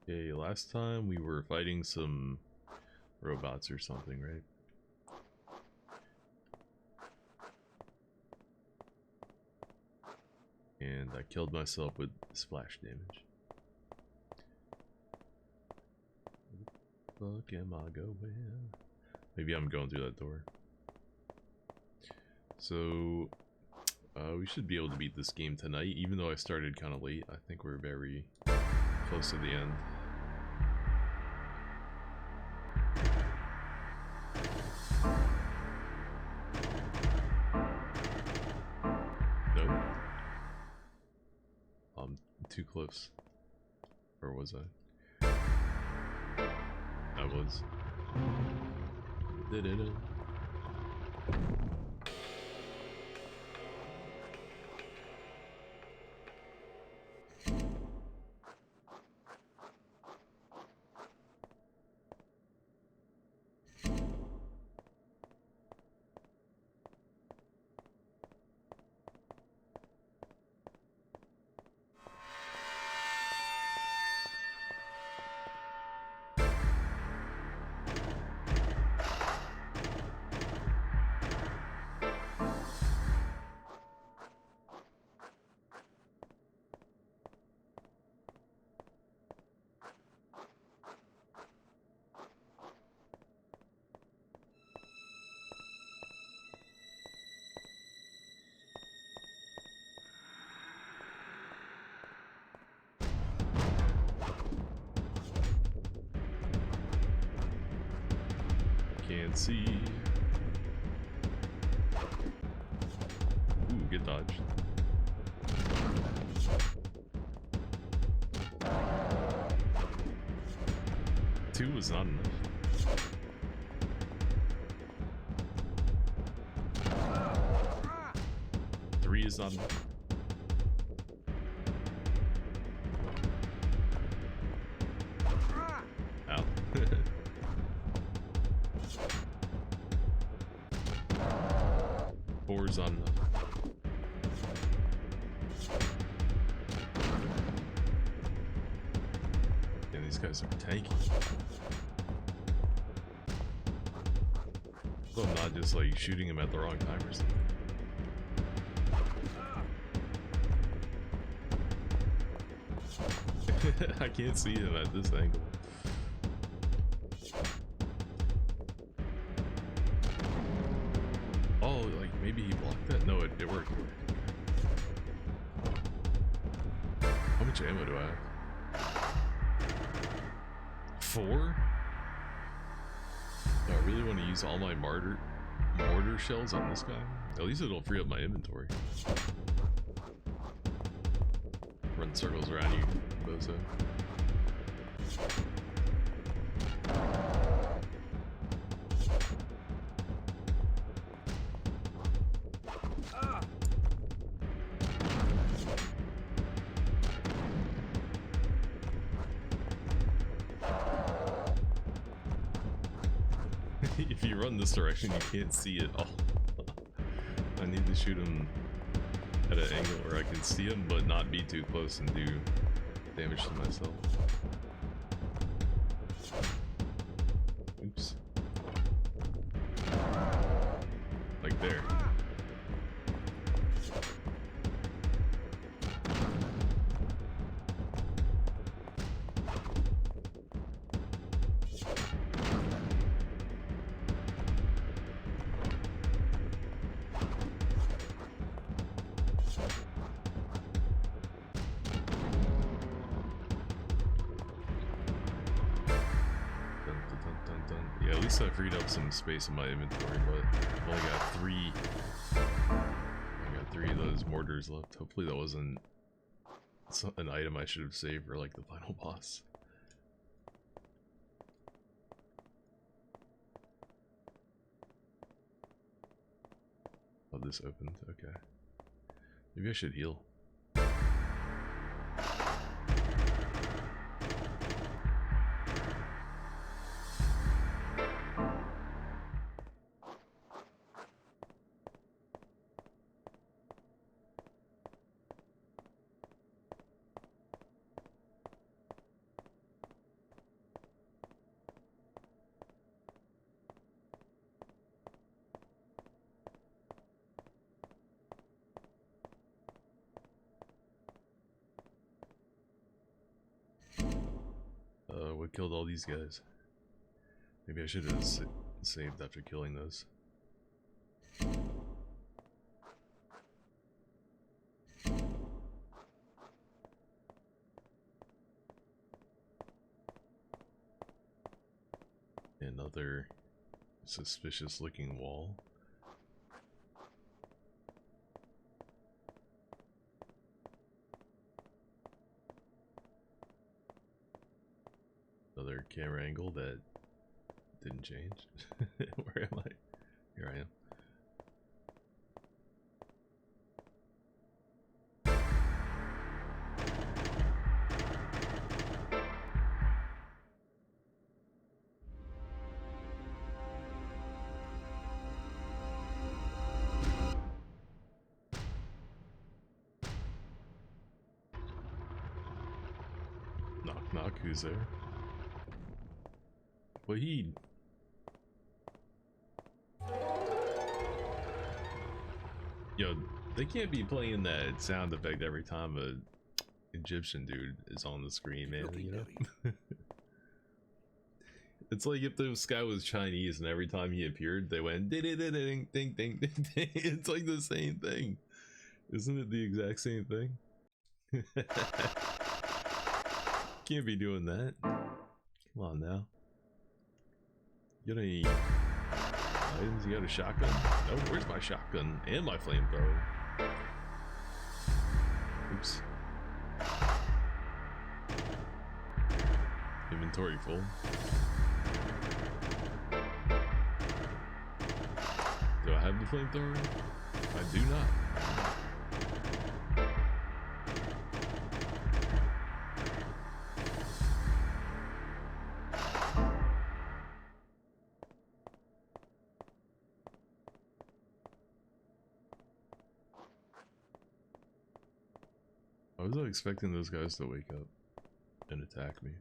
Okay, last time we were fighting some robots or something, right? And I killed myself with splash damage. Fuck am I going? Maybe I'm going through that door. So, we should be able to beat this game tonight, even though I started kind of late. I think we're very close to the end. Nope. I'm too close. Or was I? I was. Did it. Can't see. Ooh, get dodged. Two was not enough. Three is not enough. Ow. Four is not enough. And these guys are tanky. So I'm not just like shooting him at the wrong time or something. I can't see him at this angle. Oh, like maybe he blocked that? No, it worked. How much ammo do I have? 4? Do I really want to use all my mortar shells on this guy? At least it'll free up my inventory. Run circles around you, bozo. If you run this direction, you can't see it. Oh, I need to shoot him at an angle where I can see him, but not be too close and do damage to myself. Oops. Like there. Yeah, at least I freed up some space in my inventory, but I've only got three. I got 3 of those mortars left. Hopefully that wasn't an item I should have saved for like the final boss. Oh, this opened. Okay. Maybe I should heal. What killed all these guys? Maybe I should have saved after killing those. Another suspicious looking wall. Another camera angle that didn't change. Where am I? Here I am. Knock knock, who's there? Wahid. Yo, they can't be playing that sound effect every time a Egyptian dude is on the screen, man, you know? It's like if this guy was Chinese and every time he appeared, they went ding ding ding ding ding ding ding. It's like the same thing. Isn't it the exact same thing? Can't be doing that. Come on now. You got any items? You got a shotgun? No, where's my shotgun and my flamethrower? Oops. Inventory full. Do I have the flamethrower? I do not. I was expecting those guys to wake up and attack me.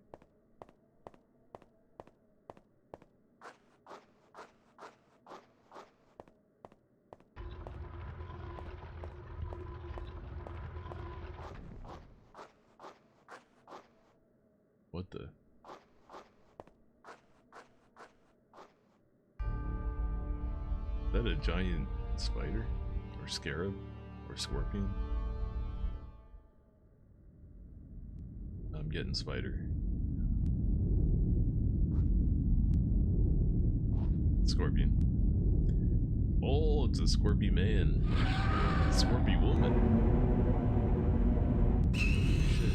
What the? Is that a giant spider? Or scarab? Or scorpion? I'm getting spider. Scorpion. Oh, it's a Scorpion man. Scorpion woman. Shit.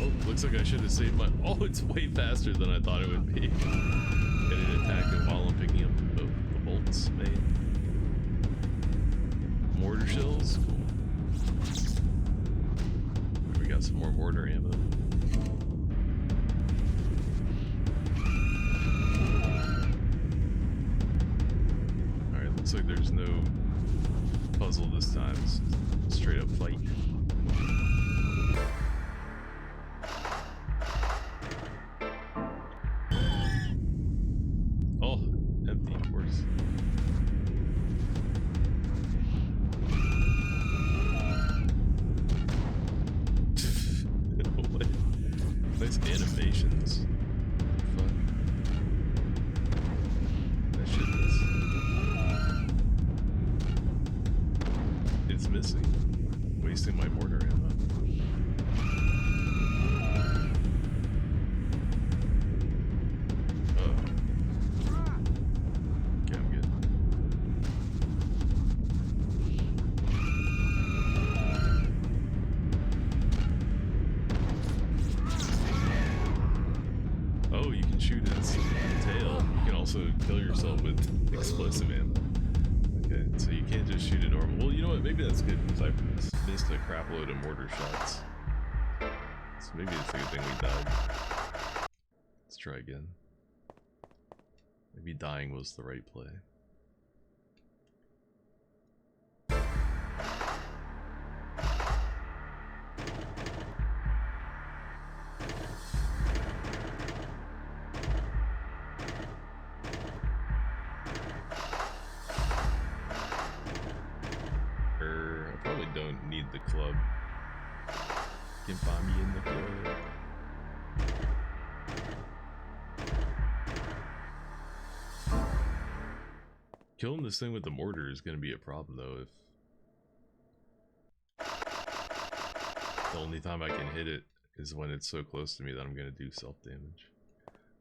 Oh, looks like I should have saved my... Oh, it's way faster than I thought it would be. Get an attack while I'm picking up the bolts, man. Mortar shells? Cool. We got some more mortar ammo. Looks like there's no puzzle this time. It's straight up fight. Oh, empty, of course. What? Nice animations. Fuck. That shit is. It's missing. Wasting my mortar ammo. Oh. Okay, I'm good. kill yourself with explosive ammo. Okay, so you can't just shoot a normal. Well, you know what? Maybe that's good because I've missed a crap load of mortar shots. So maybe it's a good thing we died. Let's try again. Maybe dying was the right play. I probably don't need the club. You can find me in the club. Killing this thing with the mortar is going to be a problem though if the only time I can hit it is when it's so close to me that I'm going to do self-damage.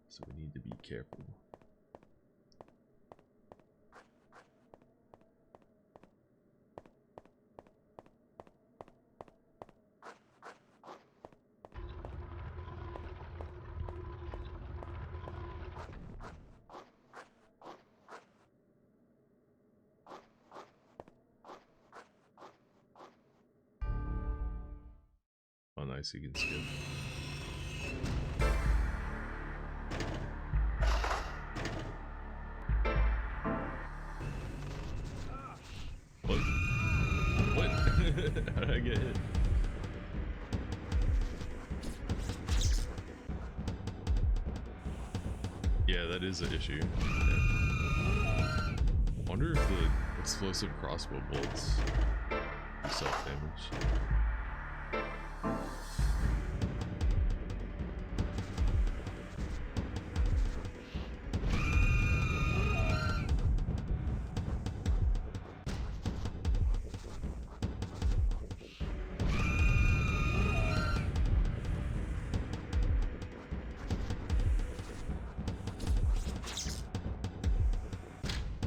So we need to be careful. Oh nice, you can skip. What? What? How did I get hit? Yeah, that is an issue. Yeah. Wonder if the explosive crossbow bolts do self-damage.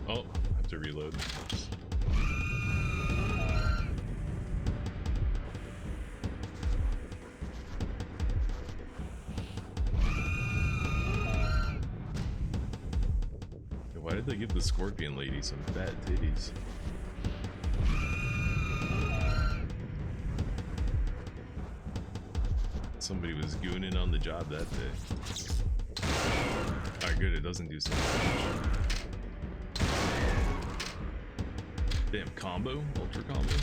Oh, I have to reload. Why did they give the scorpion lady some fat titties? Somebody was gooning on the job that day. Alright, good, it doesn't do something. Damn, combo? Ultra combo?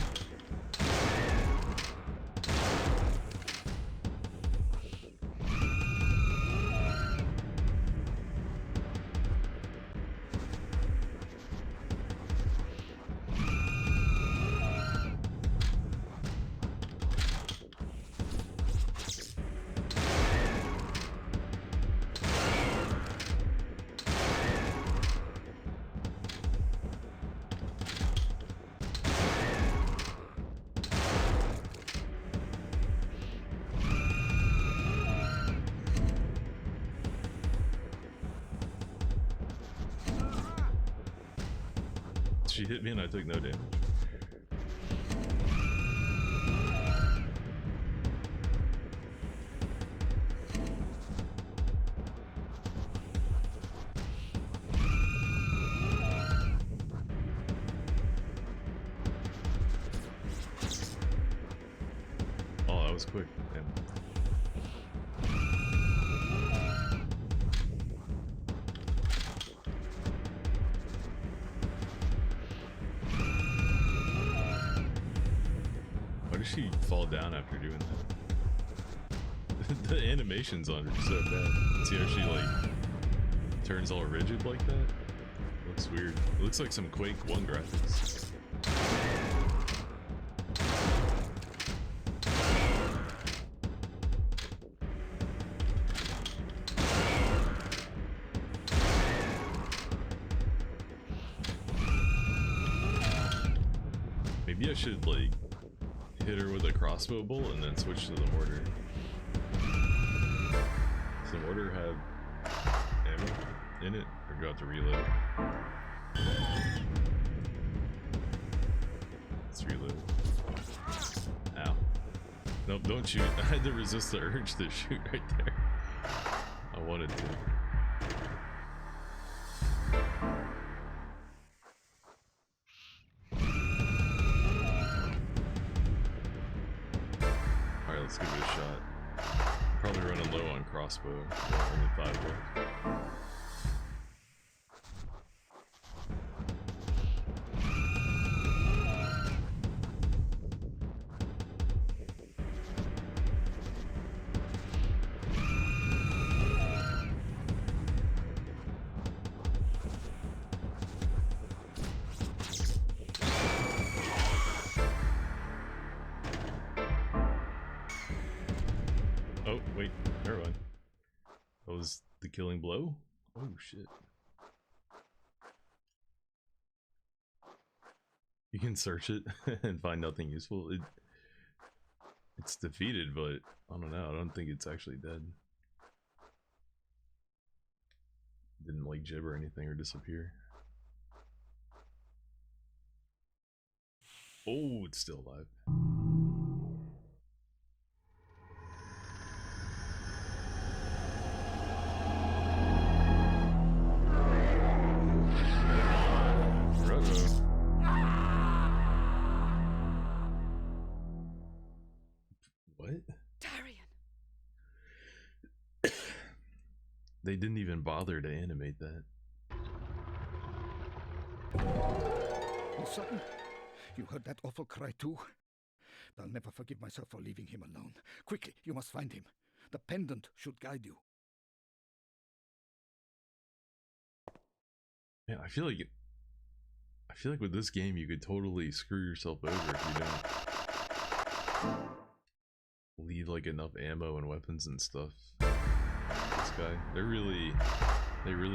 She hit me and I took no damage. Oh, that was quick. Damn. Why did she fall down after doing that? The animations on her are so bad. See how she like turns all rigid like that? Looks weird. It looks like some Quake 1 graphics. Maybe I should like hit her with a crossbow bolt and then switch to the mortar. Does the mortar have ammo in it, or do I have to reload? Let's reload. Ow. Nope, don't shoot. I had to resist the urge to shoot right there. I wanted to. Let's give it a shot. Probably running low on crossbow. Only 5 left. Oh, wait, never mind. That was the killing blow? Oh, shit. You can search it and find nothing useful. It's defeated, but I don't know. I don't think it's actually dead. Didn't like jib or anything or disappear. Oh, it's still alive. What? Tarion. They didn't even bother to animate that. Oh, son, you heard that awful cry too? I'll never forgive myself for leaving him alone. Quickly, you must find him. The pendant should guide you. Yeah, I feel like with this game you could totally screw yourself over if you don't leave like enough ammo and weapons and stuff. This guy, they really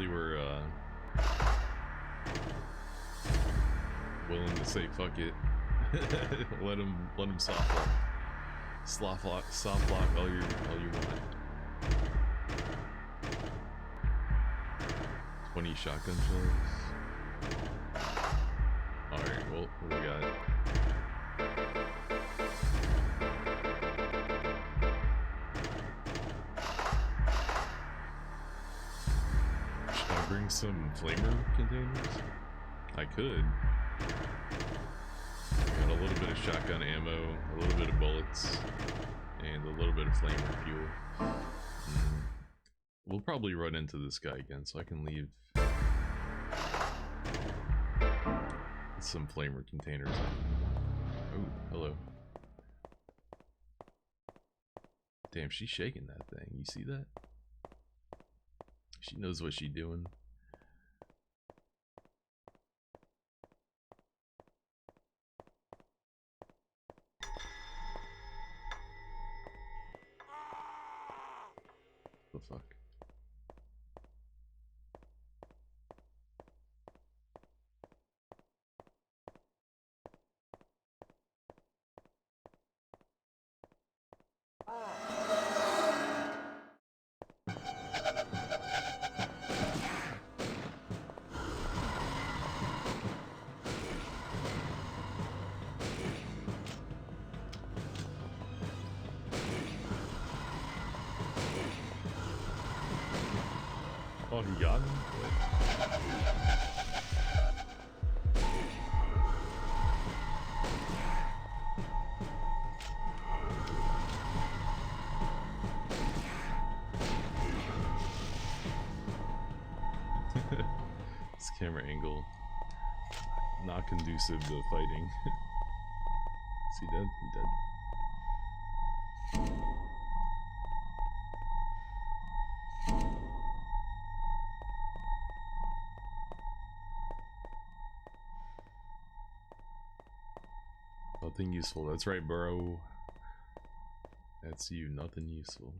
were willing to say fuck it. let him soft lock all you want. 20 shotgun shells. Alright, well, what do we got? Should I bring some flamer containers? I could. Got a little bit of shotgun ammo, a little bit of bullets, and a little bit of flamer fuel. We'll probably run into this guy again, so I can leave some flamer containers. Oh, hello. Damn, she's shaking that thing. You see that? She knows what she's doing. The fuck? Oh, he got him? This camera angle, not conducive to fighting. Is he dead? He dead. Nothing useful. That's right, bro. That's you. Nothing useful.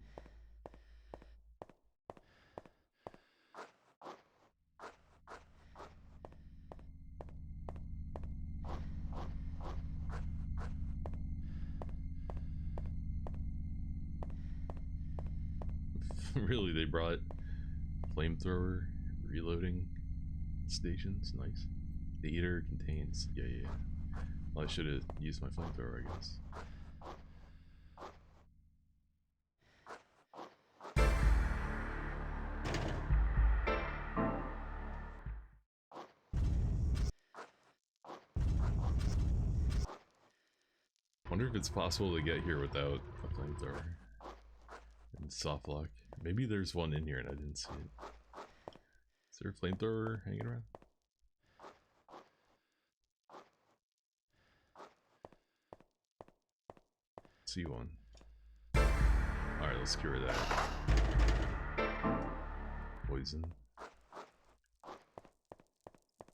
Really, they brought flamethrower reloading stations. Nice. The eater contains. Yeah. Well, I should have used my flamethrower, I guess. wonder if it's possible to get here without a flamethrower and soft lock. Maybe there's one in here and I didn't see it. Is there a flamethrower hanging around? See one. Alright, let's cure that. Poison.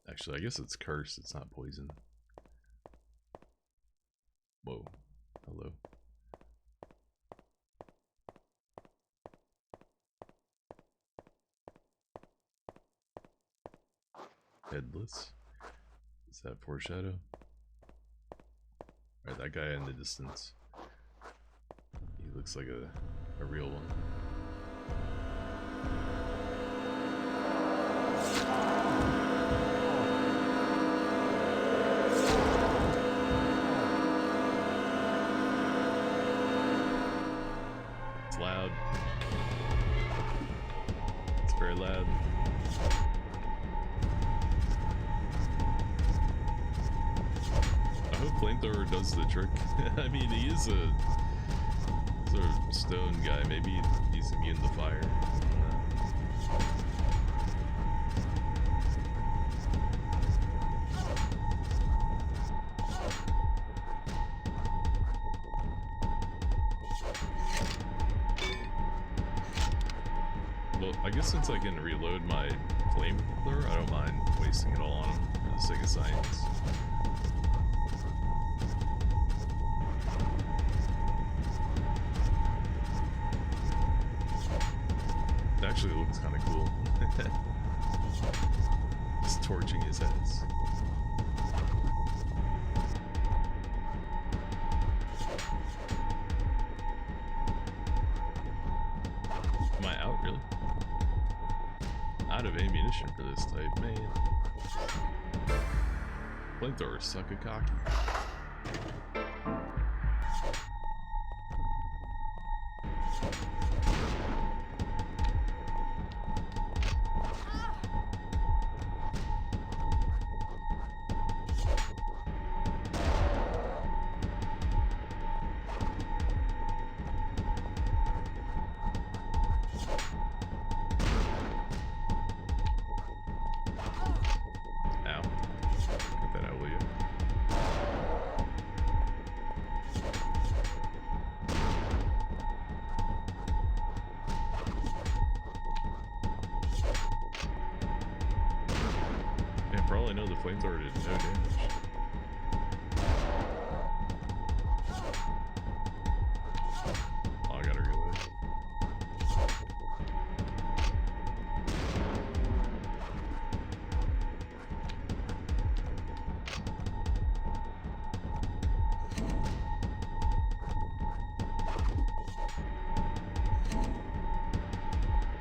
Actually, I guess it's curse, it's not poison. Whoa. Hello. Headless. Is that foreshadow? Alright, that guy in the distance. He looks like a real one. It's loud. It's very loud. I hope flamethrower does the trick. I mean, he is a sort of stone guy. Maybe he's immune to fire. Well, I guess since I can reload my flamethrower, I don't mind wasting it all on him for the sake of science. It actually looks kind of cool. Just torching his heads. Am I out, really? Out of ammunition for this type, man. Flamethrowers suck a cocky. For all I know, the flamethrower did no damage. Oh, I gotta reload.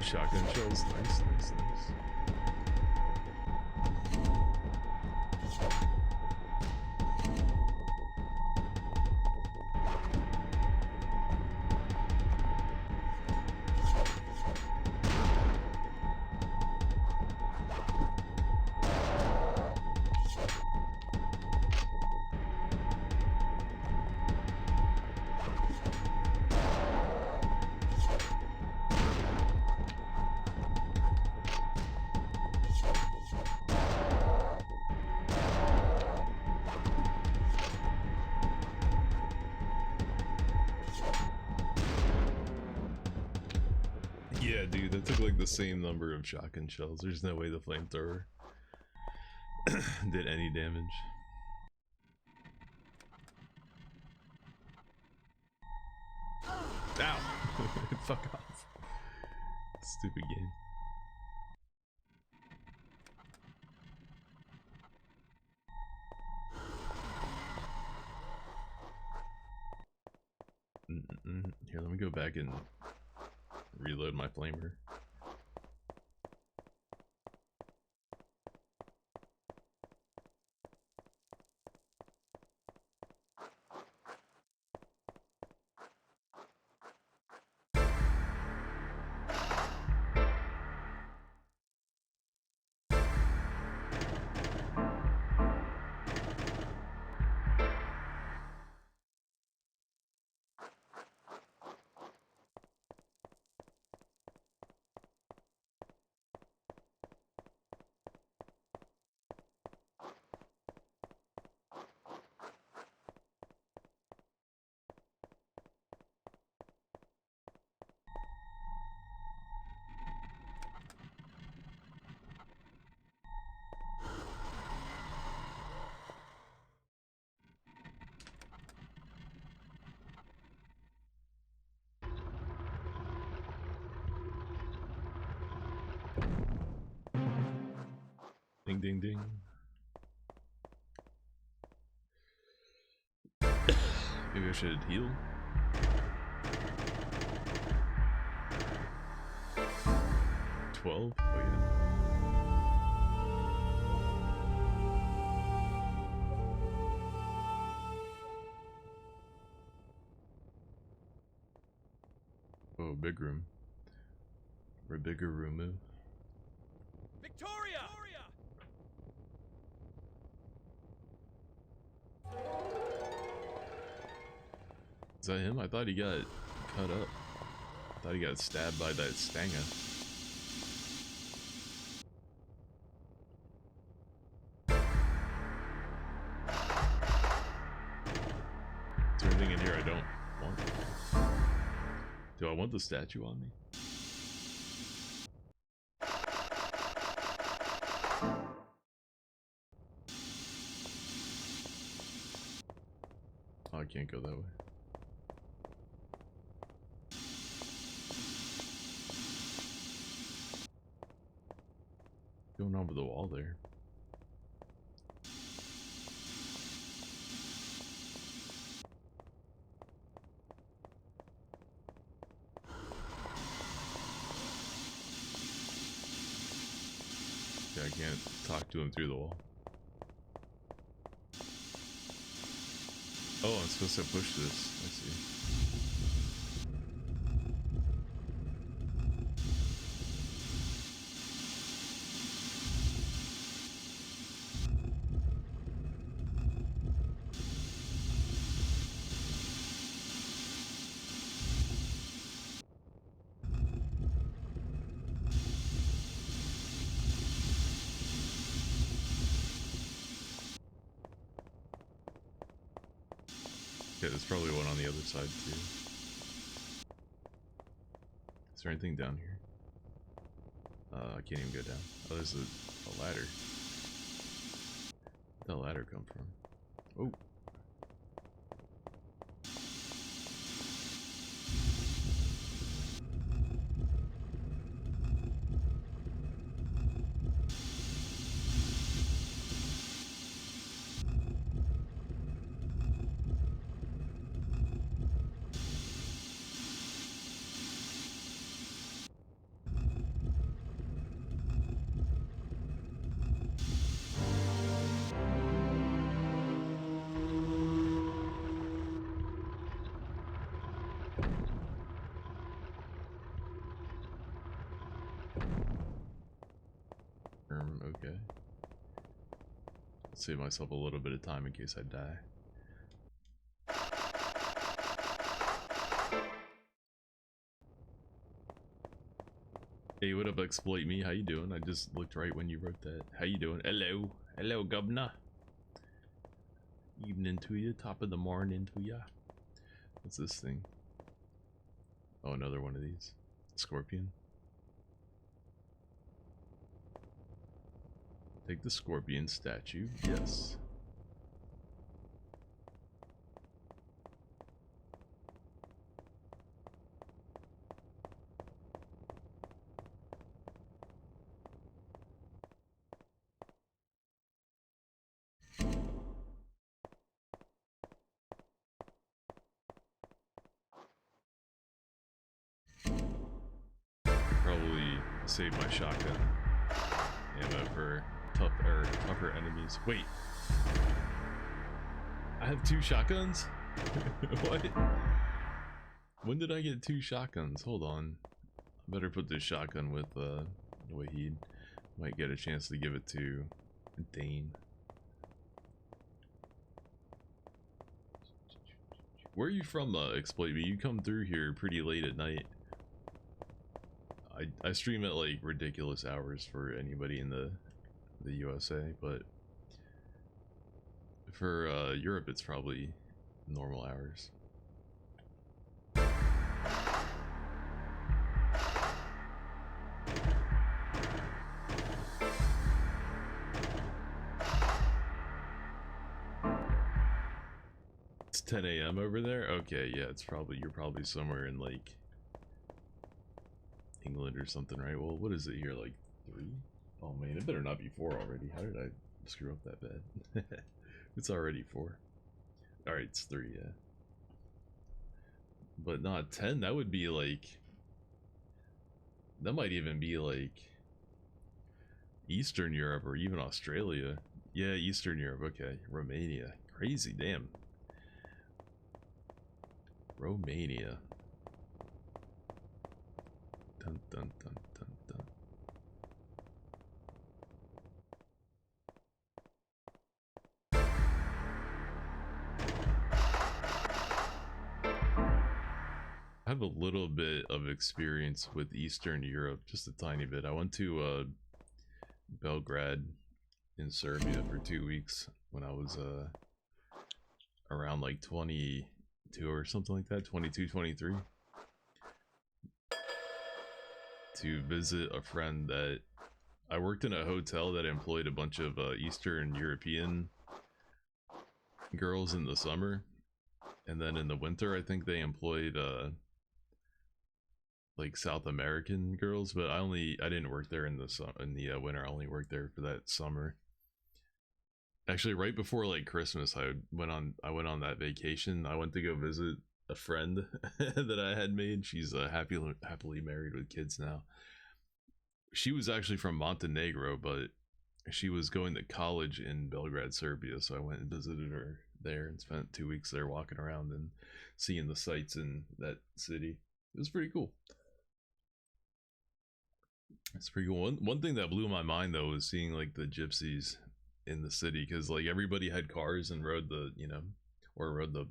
Shotgun shells, nice, nice, nice. Yeah, dude, that took like the same number of shotgun shells. There's no way the flamethrower did any damage. Ow! Fuck off. Stupid game. Here, let me go back and reload my flamer. Ding ding ding. Maybe I should heal. 12? Oh yeah. Oh, big room. Or bigger room. Victoria! Is that him? I thought he got cut up. I thought he got stabbed by that stanga. Is there anything in here I don't want? Do I want the statue on me? Oh, I can't go that way. What's going on with the wall there? Yeah, I can't talk to him through the wall. Oh, I'm supposed to push this. I see. Okay, there's probably one on the other side too. Is there anything down here? I can't even go down. Oh, there's a ladder. Where'd that ladder come from? Oh. Okay. Save myself a little bit of time in case I die. Hey, what up, Exploit Me? How you doing? I just looked right when you wrote that. How you doing? Hello. Hello, governor. Evening to you. Top of the morning to ya. What's this thing? Oh, another one of these. Scorpion. Take the scorpion statue. Yes. Probably save my shotgun ammo for tougher enemies. Wait. I have 2 shotguns? What? When did I get 2 shotguns? Hold on. I better put this shotgun with Wahid. Might get a chance to give it to Dane. Where are you from, Exploit Me? You come through here pretty late at night. I stream at like ridiculous hours for anybody in the USA, but for Europe it's probably normal hours. It's 10 a.m. over there? Okay, yeah, you're probably somewhere in like England or something, right? Well, what is it here, like 3? Oh man, it better not be 4 already. How did I screw up that bad? It's already 4. Alright, it's 3, yeah. But not 10, that would be like... That might even be like... Eastern Europe or even Australia. Yeah, Eastern Europe, okay. Romania. Crazy, damn. Romania. Dun dun dun dun dun. I have a little bit of experience with Eastern Europe, just a tiny bit. I went to Belgrade in Serbia for 2 weeks when I was around like 22 or something like that, 22, 23, to visit a friend that I worked in a hotel that employed a bunch of Eastern European girls in the summer, and then in the winter I think they employed like South American girls, but I didn't work there in the winter. I only worked there for that summer. Actually, right before like Christmas, I went on that vacation. I went to go visit a friend that I had made. She's happily married with kids now. She was actually from Montenegro, but she was going to college in Belgrade, Serbia. So I went and visited her there and spent 2 weeks there walking around and seeing the sights in that city. It was pretty cool. It's pretty cool. One thing that blew my mind though was seeing like the gypsies in the city, because like everybody had cars and rode the rode the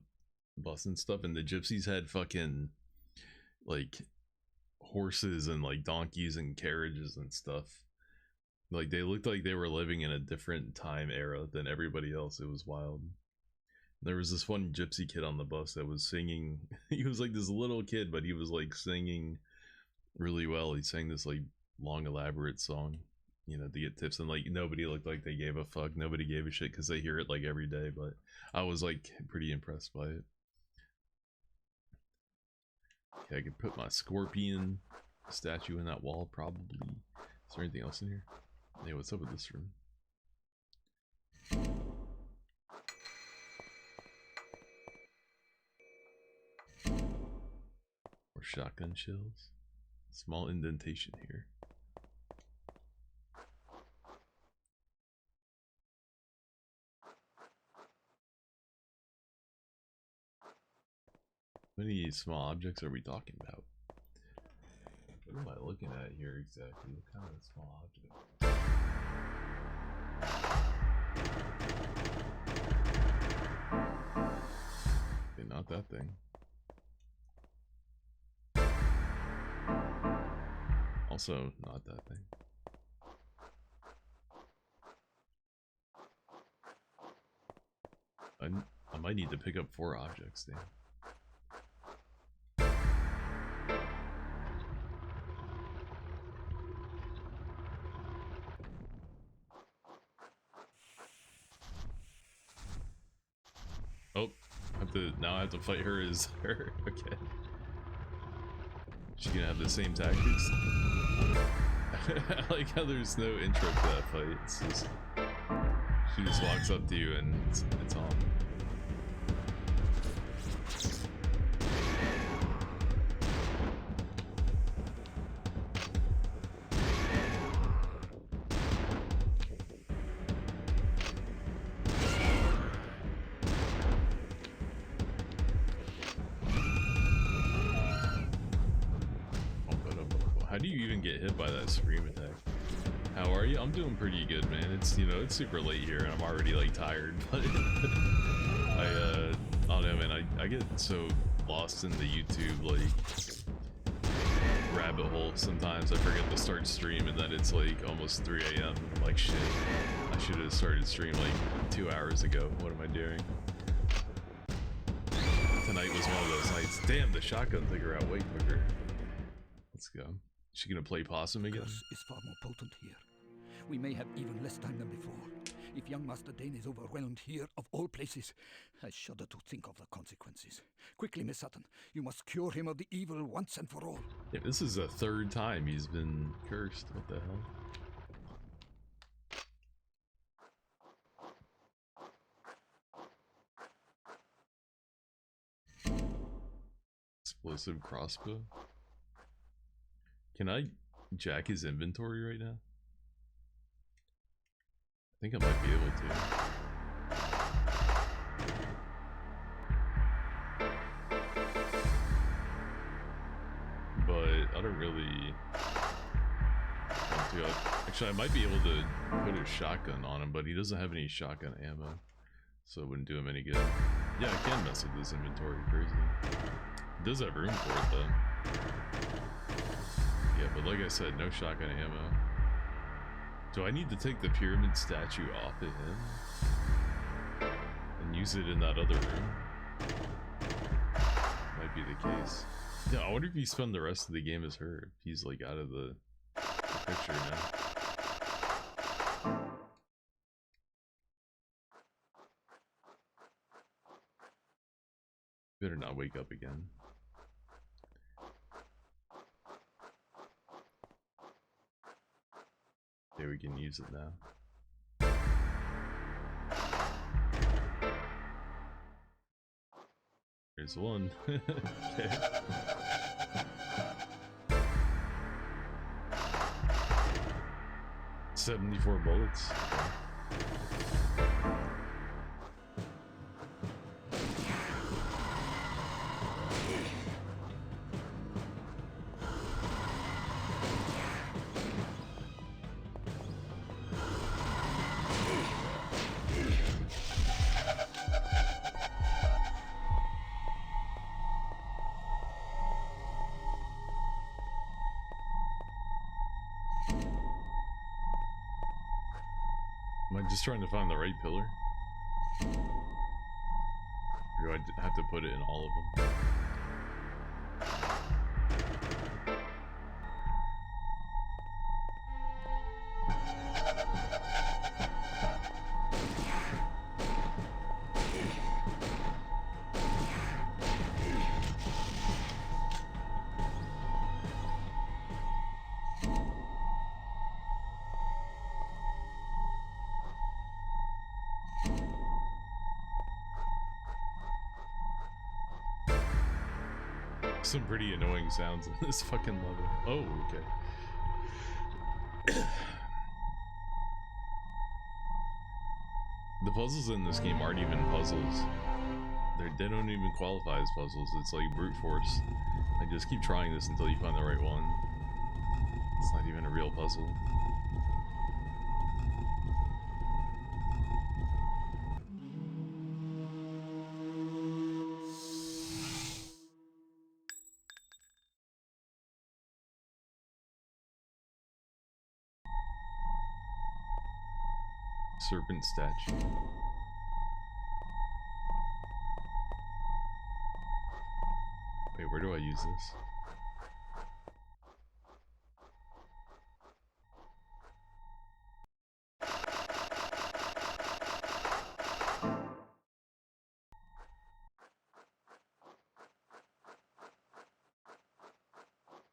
bus and stuff, and the gypsies had fucking like horses and like donkeys and carriages and stuff. Like they looked like they were living in a different time era than everybody else. It was wild. There was this one gypsy kid on the bus that was singing. He was like this little kid, but he was like singing really well. He sang this like long elaborate song, to get tips, and like nobody looked like they gave a fuck. Nobody gave a shit because they hear it like every day, but I was like pretty impressed by it. Okay, I could put my scorpion statue in that wall probably. Is there anything else in here? Hey, what's up with this room? More shotgun shells. Small indentation here. How many small objects are we talking about? What am I looking at here exactly? What kind of small object? Okay, not that thing. Also, not that thing. I might need to pick up 4 objects, damn. Oh, I have to fight her as her. Okay. She gonna have the same tactics. I like how there's no intro to that fight. It's just, she just walks up to you and it's on. How do you even get hit by that scream attack? How are you? I'm doing pretty good, man. It's it's super late here and I'm already like tired, but I don't know, man. I get so lost in the YouTube like rabbit hole sometimes. I forget to start stream and then it's like almost 3 a.m. I'm like, shit, I should have started stream like 2 hours ago. What am I doing? Tonight was one of those nights. Damn, the shotgun took her out way quicker. Let's go. She gonna play possum again? Curse is far more potent here. We may have even less time than before. If young Master Dane is overwhelmed here, of all places, I shudder to think of the consequences. Quickly, Miss Sutton, you must cure him of the evil once and for all. Yeah, this is the 3rd time he's been cursed. What the hell? explosive crossbow. Can I jack his inventory right now? I think I might be able to. But I don't really want to. Actually, I might be able to put a shotgun on him, but he doesn't have any shotgun ammo, so it wouldn't do him any good. Yeah, I can mess with this inventory. Crazy. It does have room for it though. Yeah, but like I said, no shotgun ammo. Do I need to take the pyramid statue off of him and use it in that other room? Might be the case. Yeah, I wonder if he spent the rest of the game as her. If he's like out of the picture now. Better not wake up again. Okay, we can use it now. There's one. Okay. $74 bullets. Am I just trying to find the right pillar? Or do I have to put it in all of them? Some pretty annoying sounds in this fucking level. Oh, okay. The puzzles in this game aren't even puzzles. They don't even qualify as puzzles. It's like brute force. I just keep trying this until you find the right one. It's not even a real puzzle. Serpent statue. Wait, where do I use this?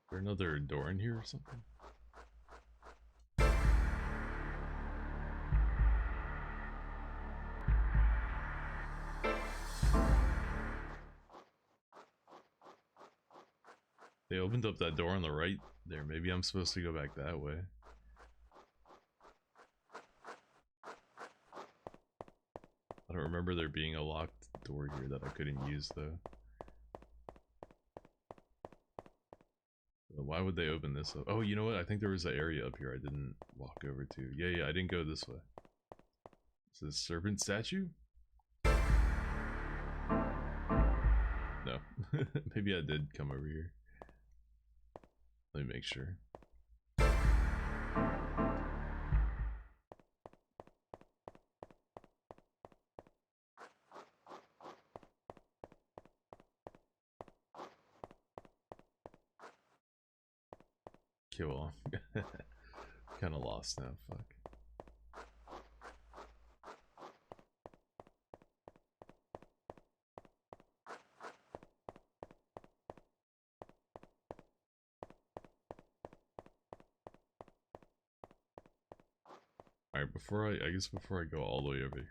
Is there another door in here or something? They opened up that door on the right there. Maybe I'm supposed to go back that way. I don't remember there being a locked door here that I couldn't use though. Why would they open this up? Oh, you know what? I think there was an area up here I didn't walk over to. Yeah, I didn't go this way. Is this serpent statue? No. Maybe I did come over here. Let me make sure. Okay, well, kind of lost now. Fuck. Alright, I guess before I go all the way over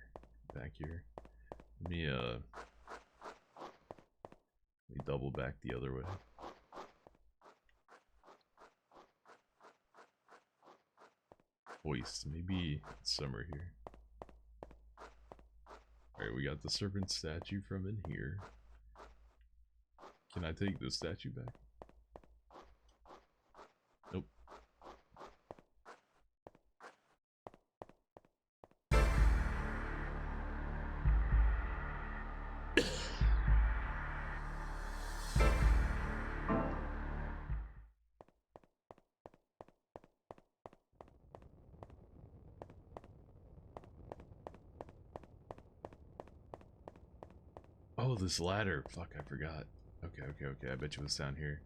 back here, let me double back the other way. Voice, maybe it's somewhere here. Alright, we got the serpent statue from in here. Can I take the statue back? Nope. Oh, this ladder. Fuck, I forgot. Okay. I bet you it's down here.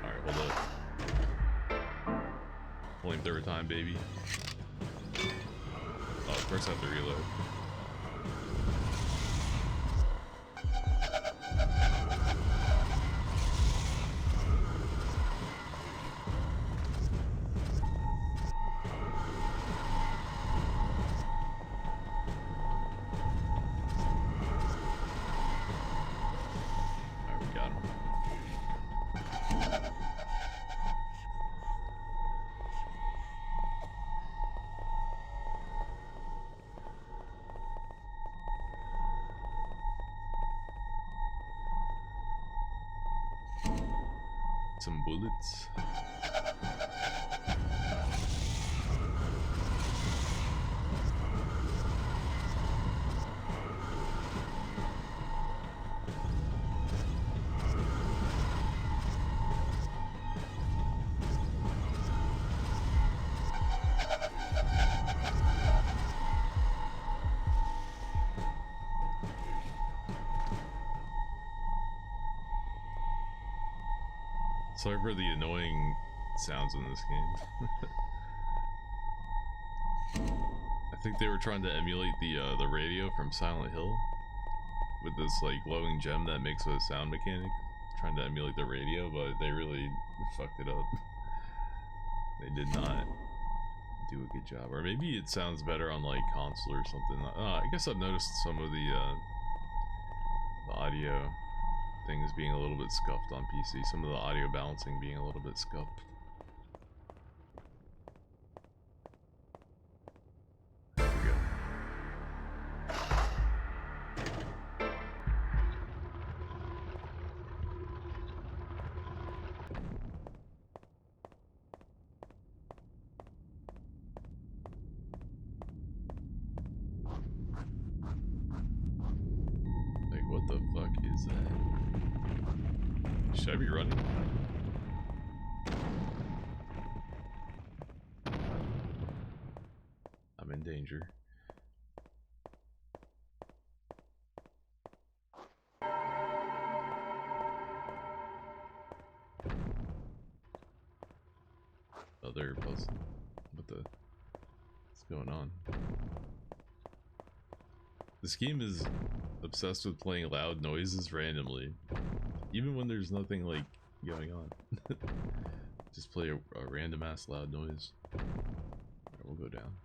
Alright, hold up. Flamethrower time, baby. Oh, first I have to reload. Some bullets. Sorry for the annoying sounds in this game. I think they were trying to emulate the radio from Silent Hill with this like glowing gem that makes a sound mechanic, trying to emulate the radio, but they really fucked it up. They did not do a good job, or maybe it sounds better on like console or something. I guess I've noticed some of the audio things being a little bit scuffed on PC. Some of the audio balancing being a little bit scuffed. There we go. Like, what the fuck is that? Should I be running? I'm in danger. Other puzzle. What the? What's going on? This game is obsessed with playing loud noises randomly. Even when there's nothing like going on. Just play a random ass loud noise. Alright, we'll go down.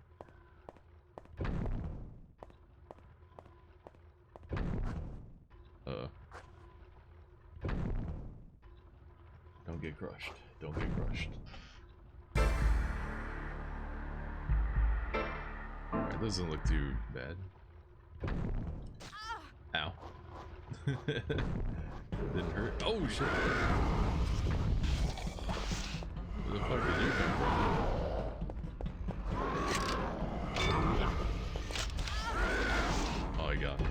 Don't get crushed. Don't get crushed. Alright, doesn't look too bad. Ow. Didn't hurt. Oh shit. Where the fuck did you come from? Oh, I got it.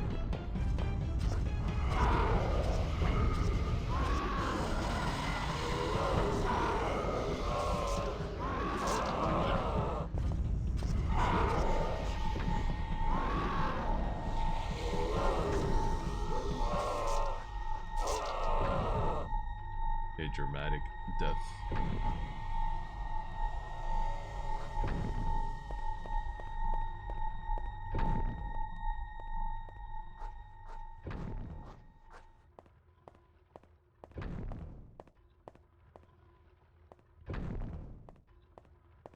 A dramatic death.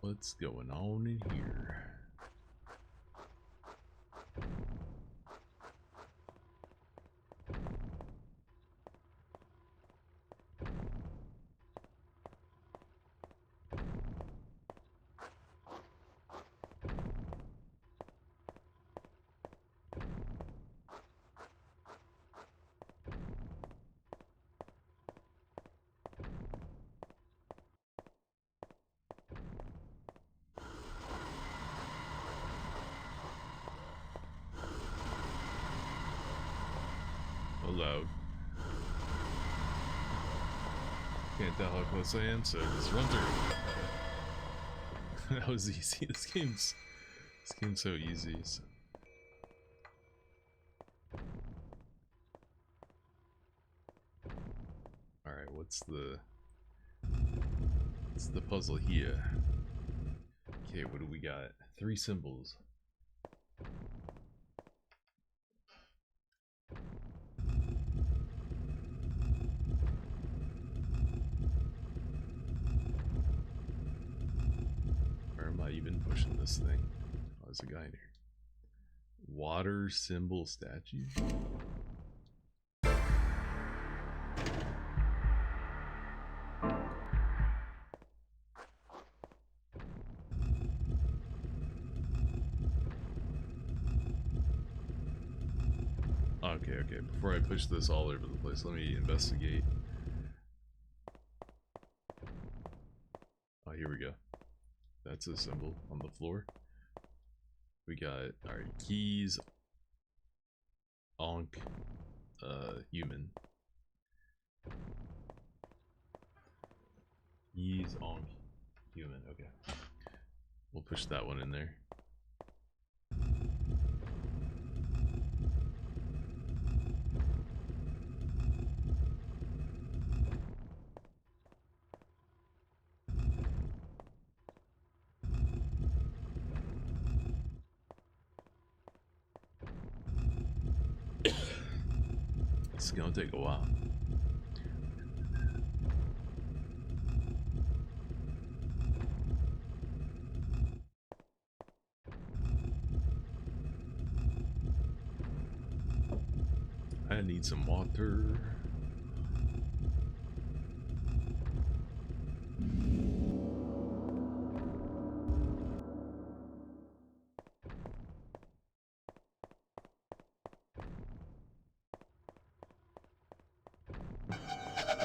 What's going on in here? Loud. Can't tell how close I am, so just run through. That was easy. This game's so easy. So. All right, what's the puzzle here? Okay, what do we got? 3 symbols. Where am I even pushing this thing? Oh, there's a guy in here. Water symbol statue? Okay, before I push this all over the place, let me investigate. Oh, here we go. That's a symbol on the floor. We got our keys, Ankh, human. Keys, Ankh, human, okay. We'll push that one in there. It's gonna take a while. I need some water.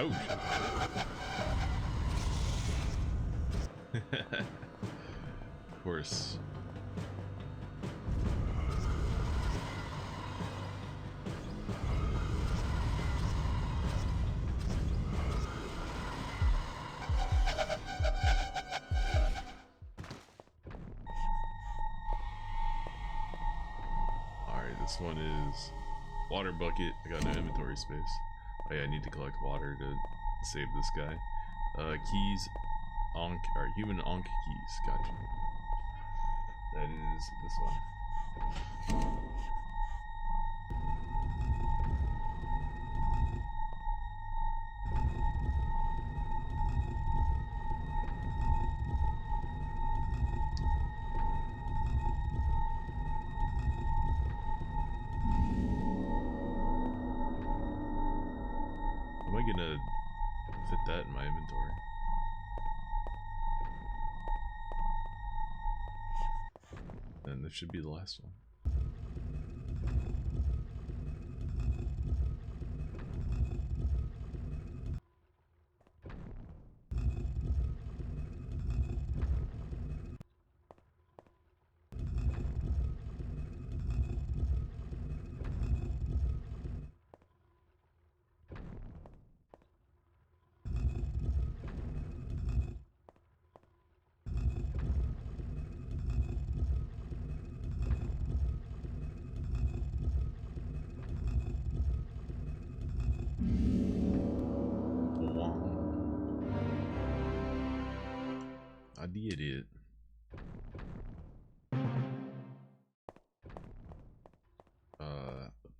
Oh shit. Of course. This one is water bucket. I got no inventory space. Oh yeah, I need to collect water to save this guy. Keys, Ankh, or human Ankh keys. Gotcha. That is this one. Am I gonna fit that in my inventory? And this should be the last one. I did it.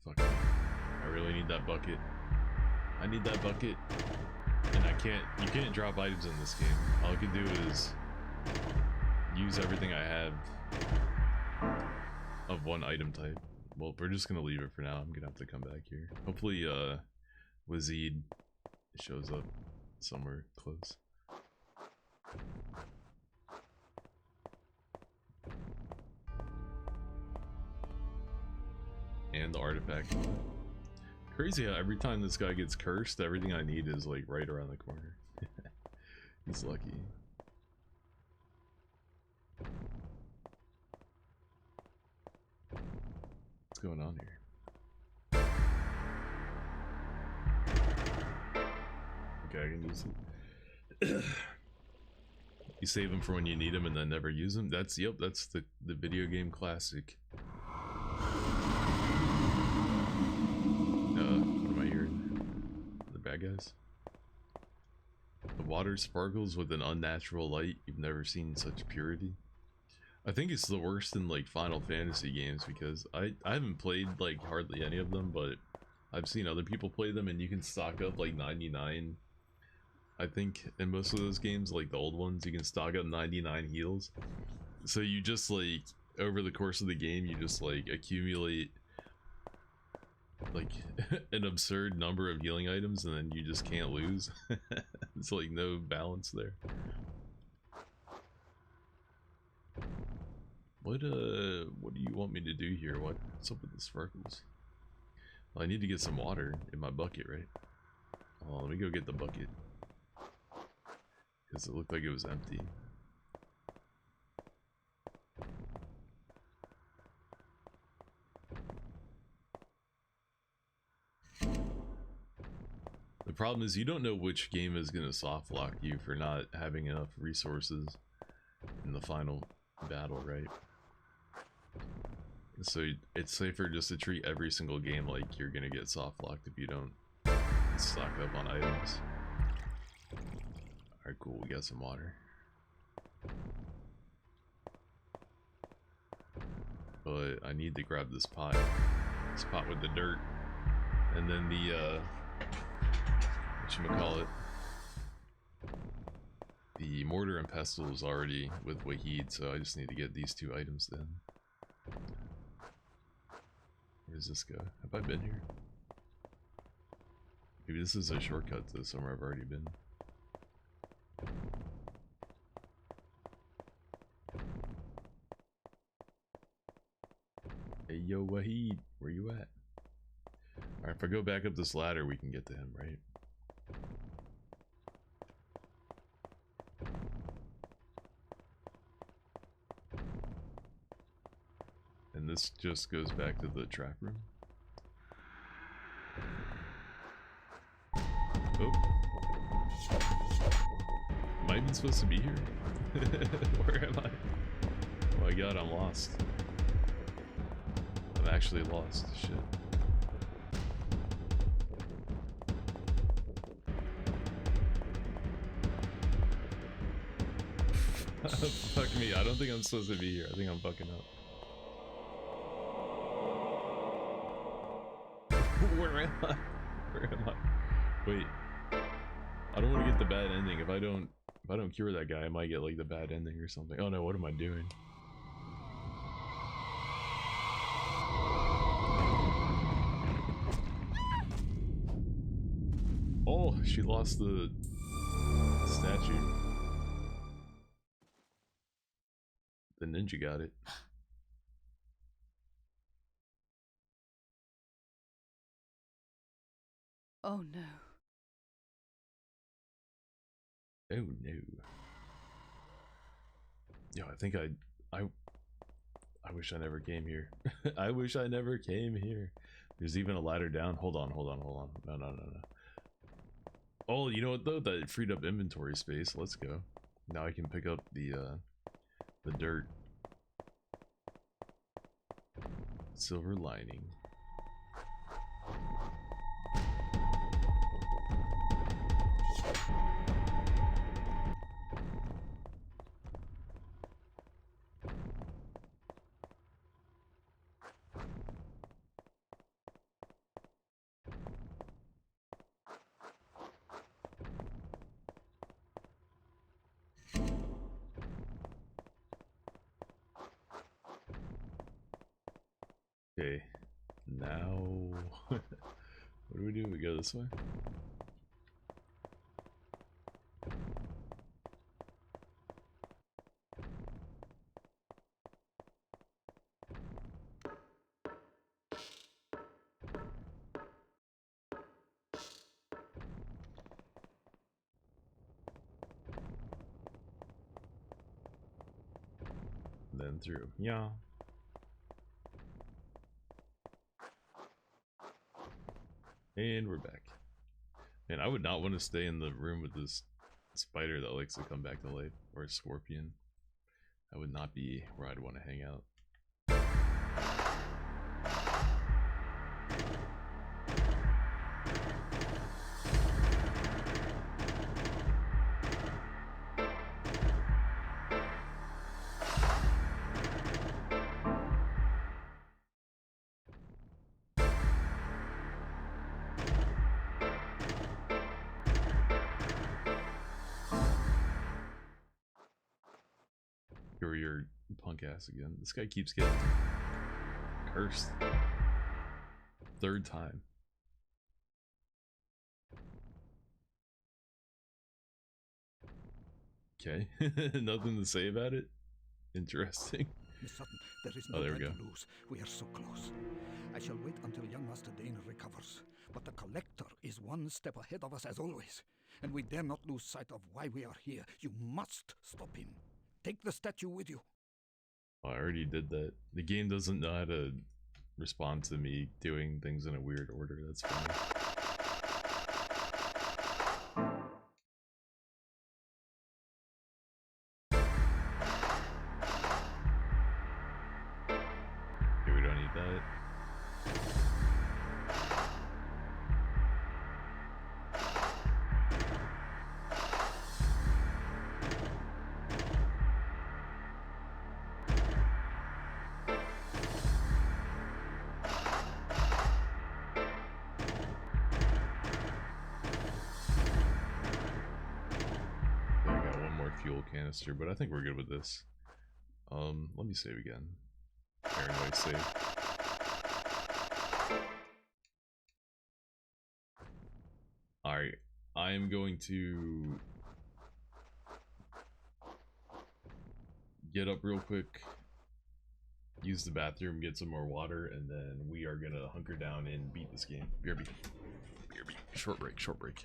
Fuck. I really need that bucket. I need that bucket. And you can't drop items in this game. All I can do is use everything I have of one item type. Well, we're just gonna leave it for now. I'm gonna have to come back here. Hopefully, Wazid shows up somewhere close. And the artifact. Crazy how every time this guy gets cursed, everything I need is like right around the corner. He's lucky. What's going on here? Okay, I can use it. You save them for when you need them and then never use them. That's that's the video game classic. What am I hearing? The bad guys? The water sparkles with an unnatural light. You've never seen such purity. I think it's the worst in like Final Fantasy games because I haven't played like hardly any of them, but I've seen other people play them and you can stock up like 99. I think in most of those games, like the old ones, you can stock up 99 heals. So you just like over the course of the game, you just like accumulate like an absurd number of healing items and then you just can't lose. It's like no balance there. What do you want me to do here? What's up with the sparkles? Well, I need to get some water in my bucket, right? Oh, let me go get the bucket. Because it looked like it was empty. The problem is you don't know which game is going to soft lock you for not having enough resources in the final battle, right? So it's safer just to treat every single game like you're going to get soft locked if you don't stock up on items. Alright, cool, we got some water. But I need to grab this pot with the dirt. And then the, whatchamacallit, the mortar and pestle is already with Wahid, so I just need to get these two items then. Where does this go? Have I been here? Maybe this is a shortcut to somewhere I've already been. Hey yo Wahid, where you at? Alright, if I go back up this ladder we can get to him, right? And this just goes back to the trap room. Oh. Am I even supposed to be here? Where am I? Oh my god, I'm lost. I'm actually lost. Shit. Fuck me, I don't think I'm supposed to be here. I think I'm fucking up. Where am I? Where am I? Wait. I don't want to get the bad ending. If I don't cure that guy, I might get like the bad ending or something. Oh no, what am I doing? Oh, she lost the statue. The ninja got it. Oh no. Oh no. Yo, I think I wish I never came here. I wish I never came here. There's even a ladder down. Hold on. No. Oh, you know what though? That freed up inventory space. Let's go. Now I can pick up the dirt. Silver lining. Okay, now what do we do? We go this way? And then through. Yeah. And we're back. Man, I would not want to stay in the room with this spider that likes to come back to life, or a scorpion. That would not be where I'd want to hang out. You're your punk ass again. This guy keeps getting cursed. Third time. Okay. Nothing to say about it? Interesting. Miss Sutton, there is Oh, no there we time go. to lose. We are so close. I shall wait until young Master Dane recovers. But the Collector is one step ahead of us as always. And we dare not lose sight of why we are here. You must stop him. Take the statue with you. Oh, I already did that. The game doesn't know how to respond to me doing things in a weird order. That's funny. Okay, we don't need that. Okay, I got one more fuel canister, but I think we're good with this. Let me save again. Paranoid save. Alright, I am going to get up real quick, use the bathroom, get some more water, and then we are gonna hunker down and beat this game. BRB. BRB. Short break, short break.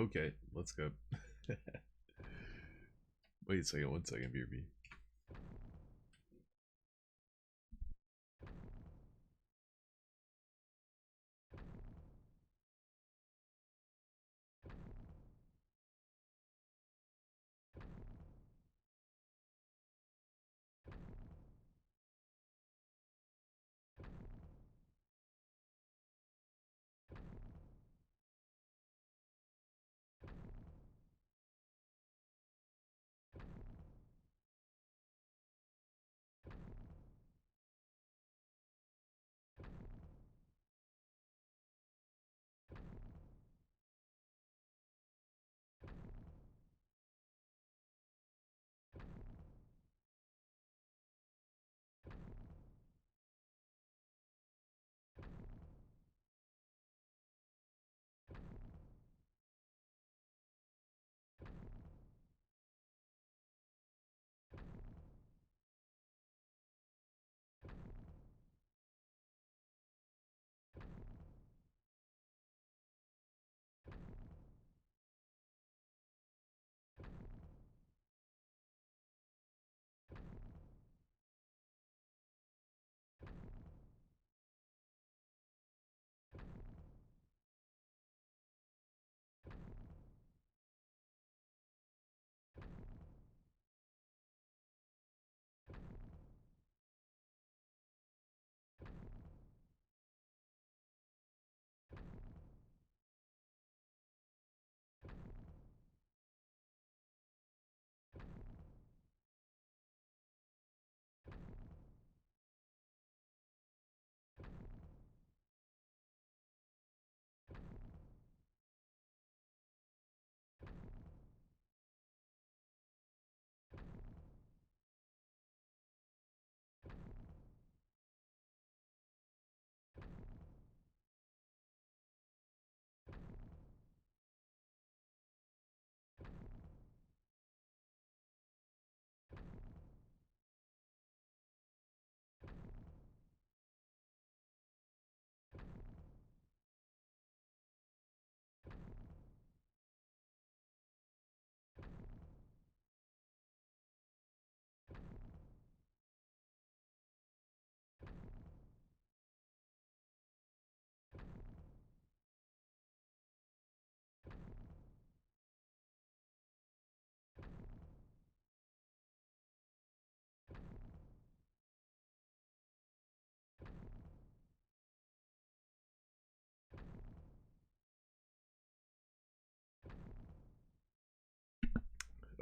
Okay, let's go. Wait a second, 1 second, BRB.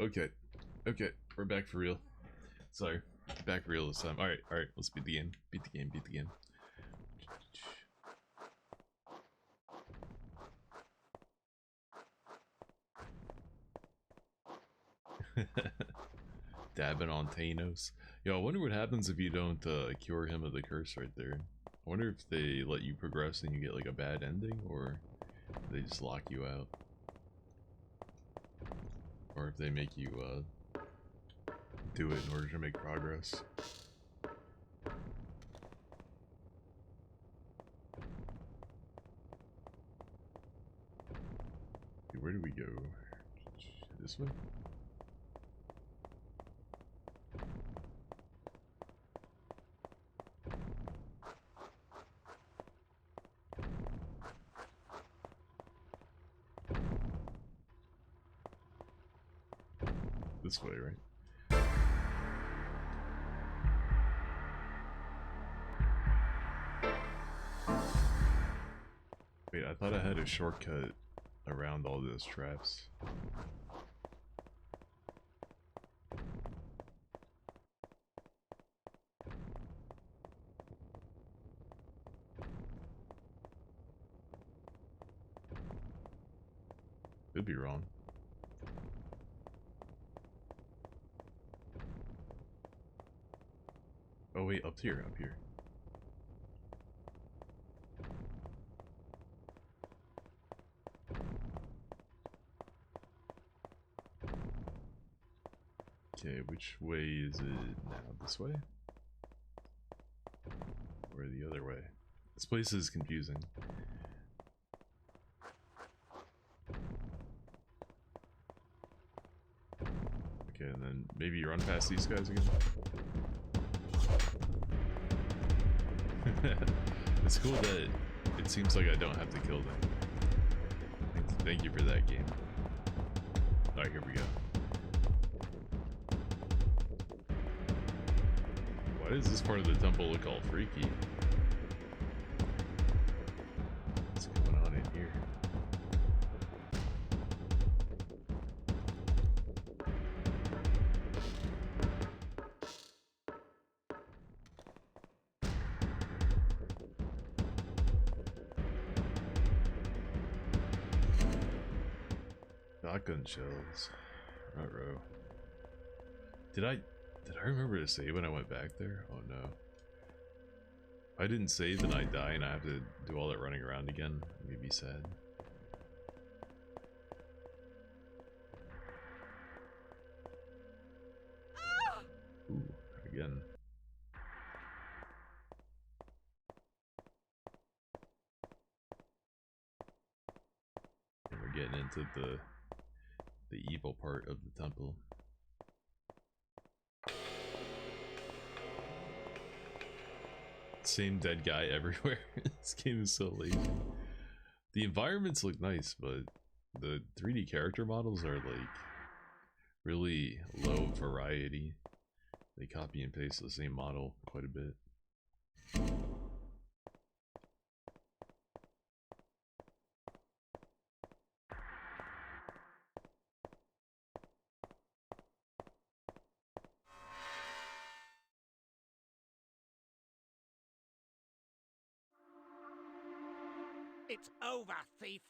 Okay, okay, we're back for real. Sorry, back for real this time. Alright, alright, let's beat the game. Beat the game, beat the game. Dabbing on Thanos. Yo, I wonder what happens if you don't cure him of the curse right there. I wonder if they let you progress and you get like a bad ending, or they just lock you out. Or if they make you do it in order to make progress. Okay, where do we go? This way? This way, right? Wait, I thought I had a shortcut around all those traps. Could be wrong. Oh wait, up here, up here. Okay, which way is it now? This way? Or the other way? This place is confusing. Okay, and then maybe you run past these guys again. It's cool that it seems like I don't have to kill them. Thank you for that, game. Alright, here we go. Why does this part of the temple look all freaky? What's going on in here? Shotgun shells. Ruh-roh. Did I remember to save when I went back there? Oh no. If I didn't save and I die and I have to do all that running around again, I'm gonna be sad. Ooh, again. And we're getting into the evil part of the temple. Same dead guy everywhere. This game is so lazy. The environments look nice, but the 3D character models are like really low variety. They copy and paste the same model quite a bit. It's over, thief.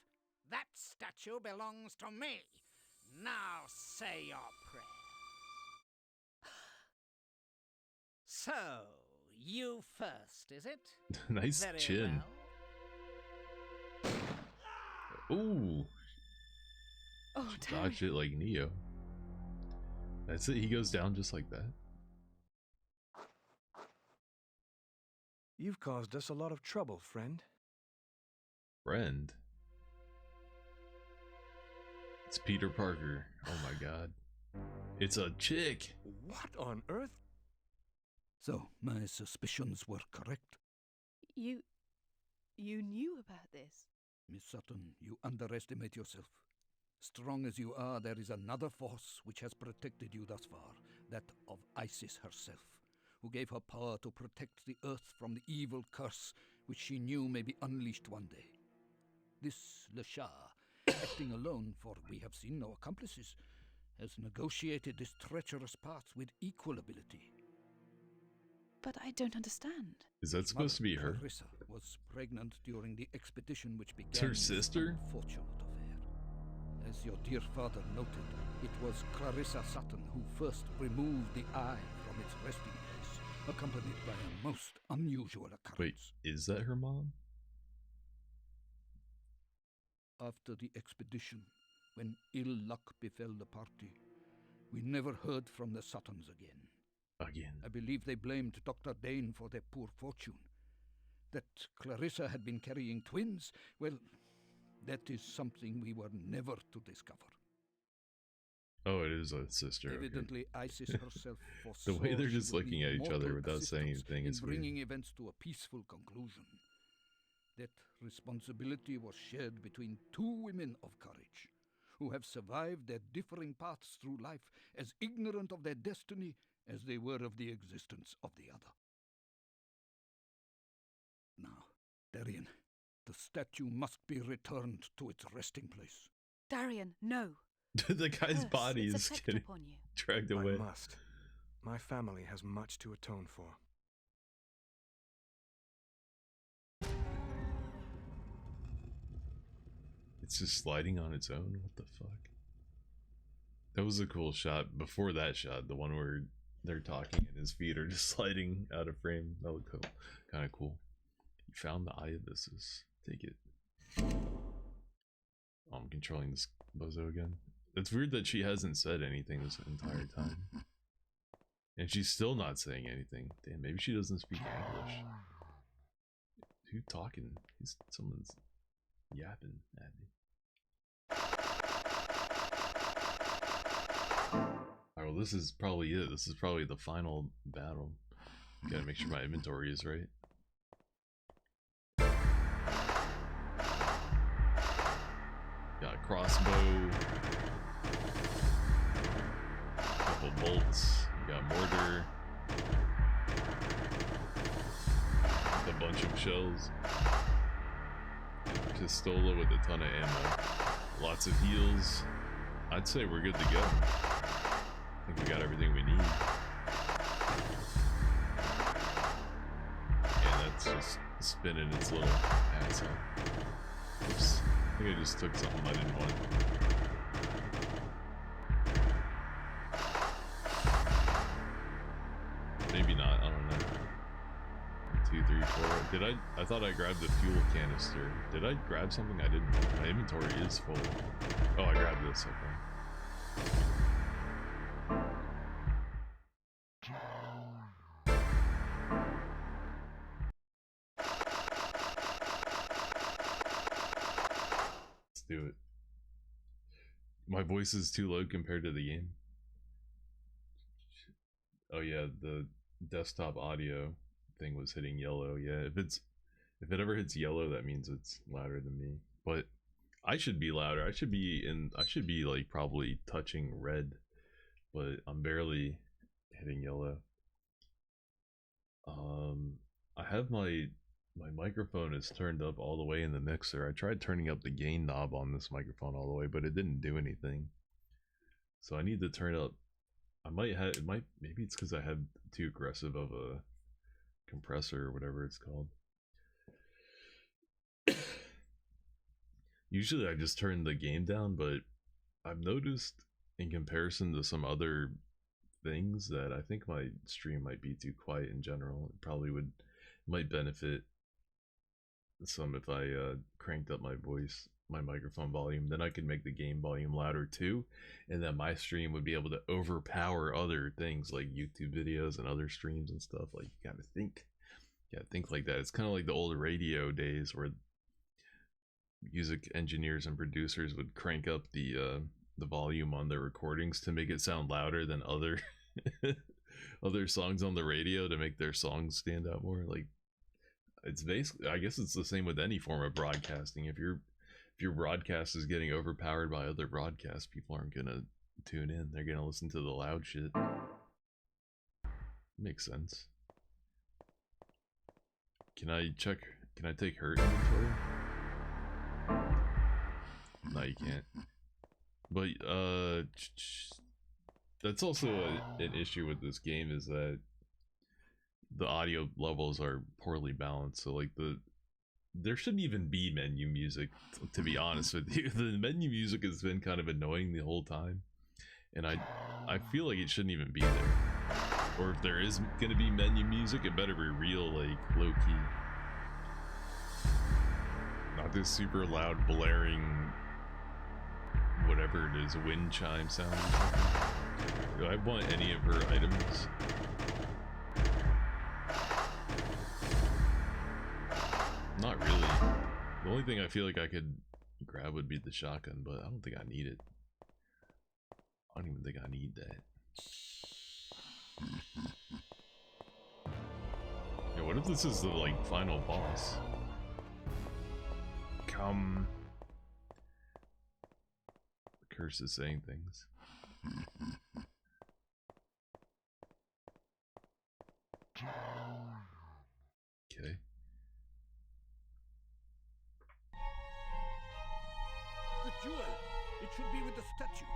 That statue belongs to me. Now say your prayers. So, you first, is it? Nice Very chin. well. Ooh, Oh, dodge it like Neo. That's it, he goes down just like that. You've caused us a lot of trouble, friend. Friend. It's Peter Parker. Oh my god. It's a chick. What on earth? So, my suspicions were correct. You knew about this? Miss Sutton, you underestimate yourself. Strong as you are, there is another force which has protected you thus far, that of Isis herself, who gave her power to protect the earth from the evil curse which she knew may be unleashed one day. This Le Shah, acting alone, for we have seen no accomplices, has negotiated this treacherous path with equal ability. But I don't understand. Is that supposed to be her? Clarissa was pregnant during the expedition which began. It's her sister? This unfortunate affair. As your dear father noted, it was Clarissa Sutton who first removed the eye from its resting place, accompanied by a most unusual occurrence. Wait, is that her mom? After the expedition, when ill luck befell the party, we never heard from the Suttons again. Again. I believe they blamed Dr. Dane for their poor fortune. That Clarissa had been carrying twins, well, that is something we were never to discover. Oh, it is a sister. Okay. Evidently, Isis herself foresaw The way they're she just would looking need at each other mortal without saying assistance anything in is weird. bringing events to a peaceful conclusion. That responsibility was shared between two women of courage, who have survived their differing paths through life as ignorant of their destiny as they were of the existence of the other. Now, Darien, the statue must be returned to its resting place. Darian, no. The guy's Curse, body it's is effect getting upon you. dragged away. I must. My family has much to atone for. It's just sliding on its own. What the fuck? That was a cool shot. Before that shot, the one where they're talking and his feet are just sliding out of frame. That looked cool. Kind of cool. You found the eye abysses. Take it. Oh, I'm controlling this bozo again. It's weird that she hasn't said anything this entire time. And she's still not saying anything. Damn, maybe she doesn't speak English. Who's talking? Someone's yapping at me. Alright, Alright, well, this is probably it. This is probably the final battle. Gotta make sure my inventory is right. Got a crossbow. Couple bolts. We got mortar. A bunch of shells. Pistola with a ton of ammo. Lots of heals. I'd say we're good to go. I think we got everything we need. Yeah, that's just spinning its little ass out. Oops. I think I just took something I didn't want. Maybe not, I don't know. 1, 2, 3, 4. Did I thought I grabbed the fuel canister. Did I grab something I didn't? My inventory is full. Oh, I grabbed this, okay. Let's do it. My voice is too low compared to the game. Oh yeah, the desktop audio thing was hitting yellow. Yeah, if it ever hits yellow, that means it's louder than me. But I should be louder. I should be like probably touching red, but I'm barely hitting yellow. I have my microphone is turned up all the way in the mixer. I tried turning up the gain knob on this microphone all the way, but it didn't do anything. So I need to turn up. Maybe it's because I had too aggressive of a compressor or whatever it's called. Usually I just turn the gain down, but I've noticed in comparison to some other things that I think my stream might be too quiet in general. It probably might benefit some if I cranked up my voice, my microphone volume. Then I could make the game volume louder too, and then my stream would be able to overpower other things like YouTube videos and other streams and stuff. Like, you gotta think like that. It's kind of like the old radio days where music engineers and producers would crank up the volume on their recordings to make it sound louder than other other songs on the radio to make their songs stand out more. Like, it's basically, I guess it's the same with any form of broadcasting. If your broadcast is getting overpowered by other broadcasts, people aren't gonna tune in. They're gonna listen to the loud shit. Makes sense. Can I take her inventory? No, you can't. But that's also an issue with this game, is that the audio levels are poorly balanced. So like there shouldn't even be menu music, to be honest with you. The menu music has been kind of annoying the whole time, and I feel like it shouldn't even be there. Or if there is gonna be menu music, it better be real, like, low key, not this super loud blaring whatever it is, wind chime sound. Do I want any of her items? Not really. The only thing I feel like I could grab would be the shotgun, but I don't think I need it. I don't even think I need that. Yeah, what if this is the, like, final boss? Come. The curse is saying things. Okay. The jewel! It should be with the statue.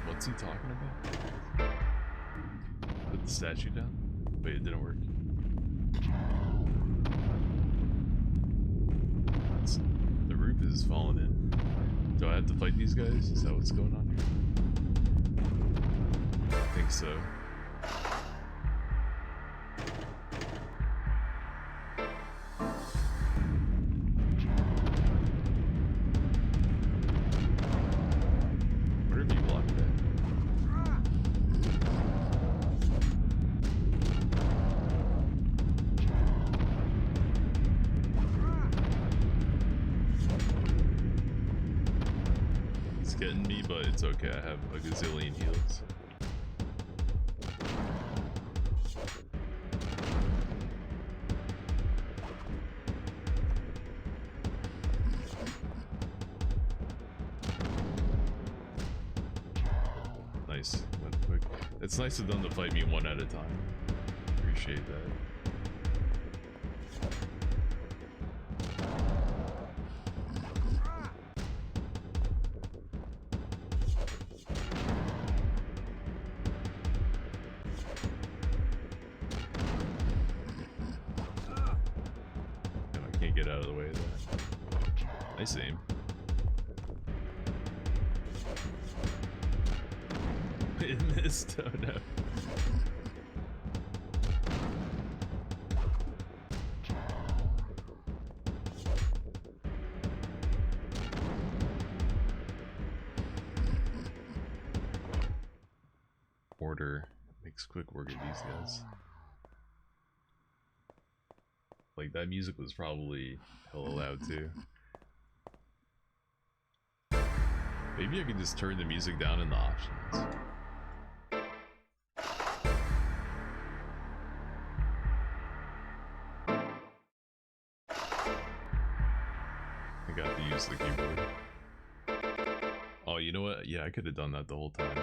What's he talking about? Put the statue down? Wait, it didn't work. The roof is falling in. Do I have to fight these guys? Is that what's going on here? I think so. Where did he block that? getting me, but it's okay. I have a gazillion heals. Nice. Went quick. It's nice of them to fight me one at a time. Appreciate that. I can't get out of the way of that. Nice aim. It missed. Oh no. Order makes quick work of these guys. Like, that music was probably hella loud too. Maybe I could just turn the music down in the options. I got to use the keyboard. Oh, you know what? Yeah, I could have done that the whole time.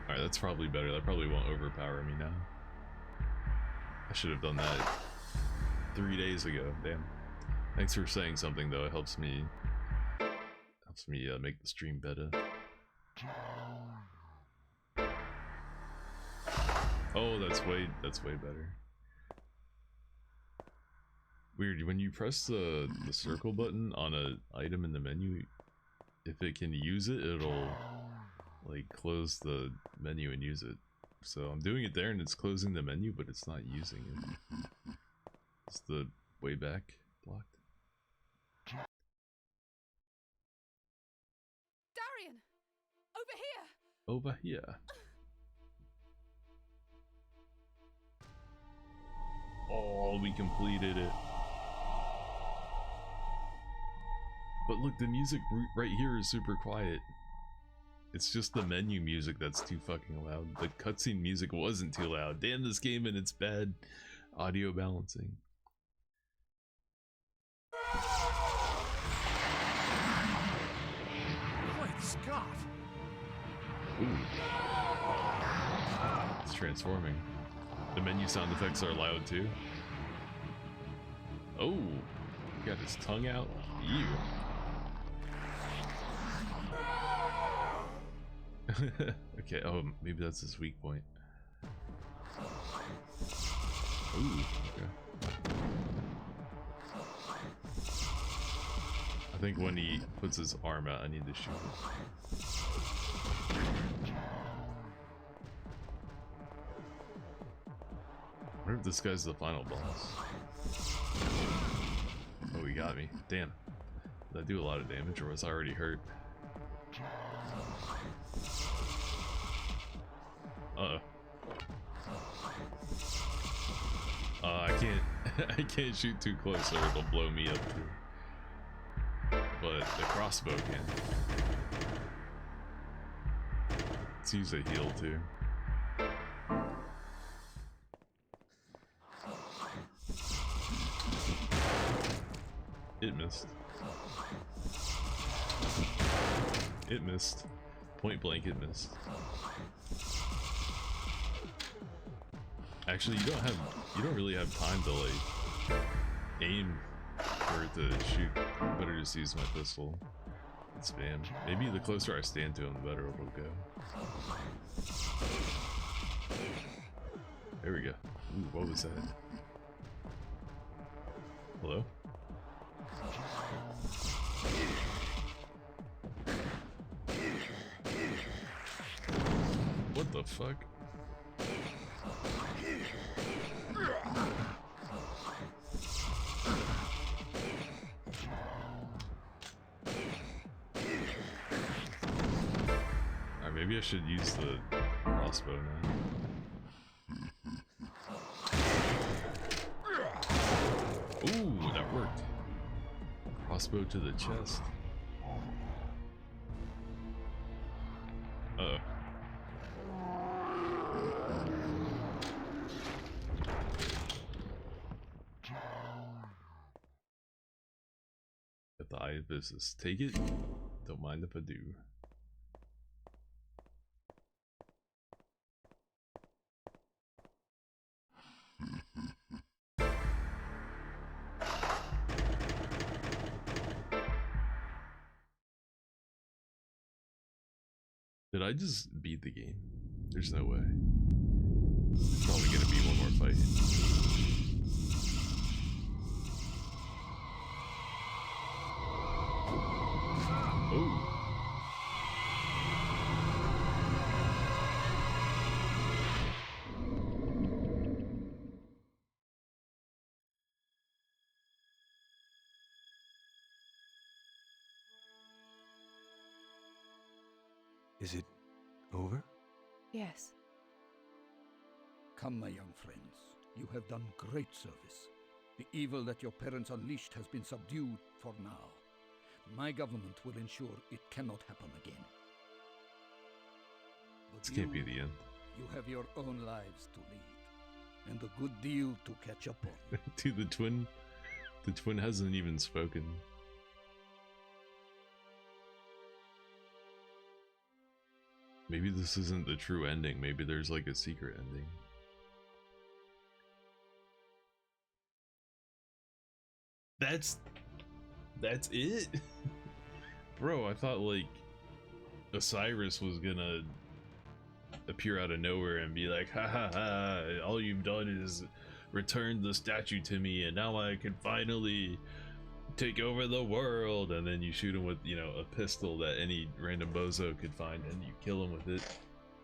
Alright, that's probably better. That probably won't overpower me now. I should have done that 3 days ago. Damn. Thanks for saying something though. It helps me make the stream better. Oh, that's way better. Weird, when you press the circle button on an item in the menu, if it can use it, it'll like close the menu and use it. So I'm doing it there and it's closing the menu, but it's not using it. Is the way back blocked? Darian! Over here! Over here. Oh, we completed it. But look, the music right here is super quiet. It's just the menu music that's too fucking loud. The cutscene music wasn't too loud. Damn this game and its bad audio balancing. Great Scott! Ooh. It's transforming. The menu sound effects are loud too. Oh, he got his tongue out. Ew. Okay, oh, maybe that's his weak point. Ooh, okay. I think when he puts his arm out, I need to shoot him. I wonder if this guy's the final boss. Oh, he got me. Damn. Did I do a lot of damage or was I already hurt? Uh-oh. I can't I can't shoot too close or it'll blow me up too. But the crossbow can. Let's use a heal too. It missed. It missed. Point blank, it missed. Actually, you don't really have time to like aim for it to shoot. Better just use my pistol and spam. Maybe the closer I stand to him, the better it'll go. There we go. Ooh, what was that? Hello? What the fuck? Alright, maybe I should use the crossbow now. Ooh, that worked. Crossbow to the chest. Uh-oh. Got the eye of business. Take it. Don't mind if I do. Did I just beat the game? There's no way. It's probably gonna be one more fight. Oh. Is it over? Yes. Come, my young friends. You have done great service. The evil that your parents unleashed has been subdued for now. My government will ensure it cannot happen again. But This can't be the end. You have your own lives to lead, and a good deal to catch up on. Dude, the twin hasn't even spoken. Maybe this isn't the true ending. Maybe there's like a secret ending. That's it? Bro, I thought like Osiris was gonna appear out of nowhere and be like, ha ha ha, all you've done is return the statue to me and now I can finally take over the world. And then you shoot him with, you know, a pistol that any random bozo could find and you kill him with it.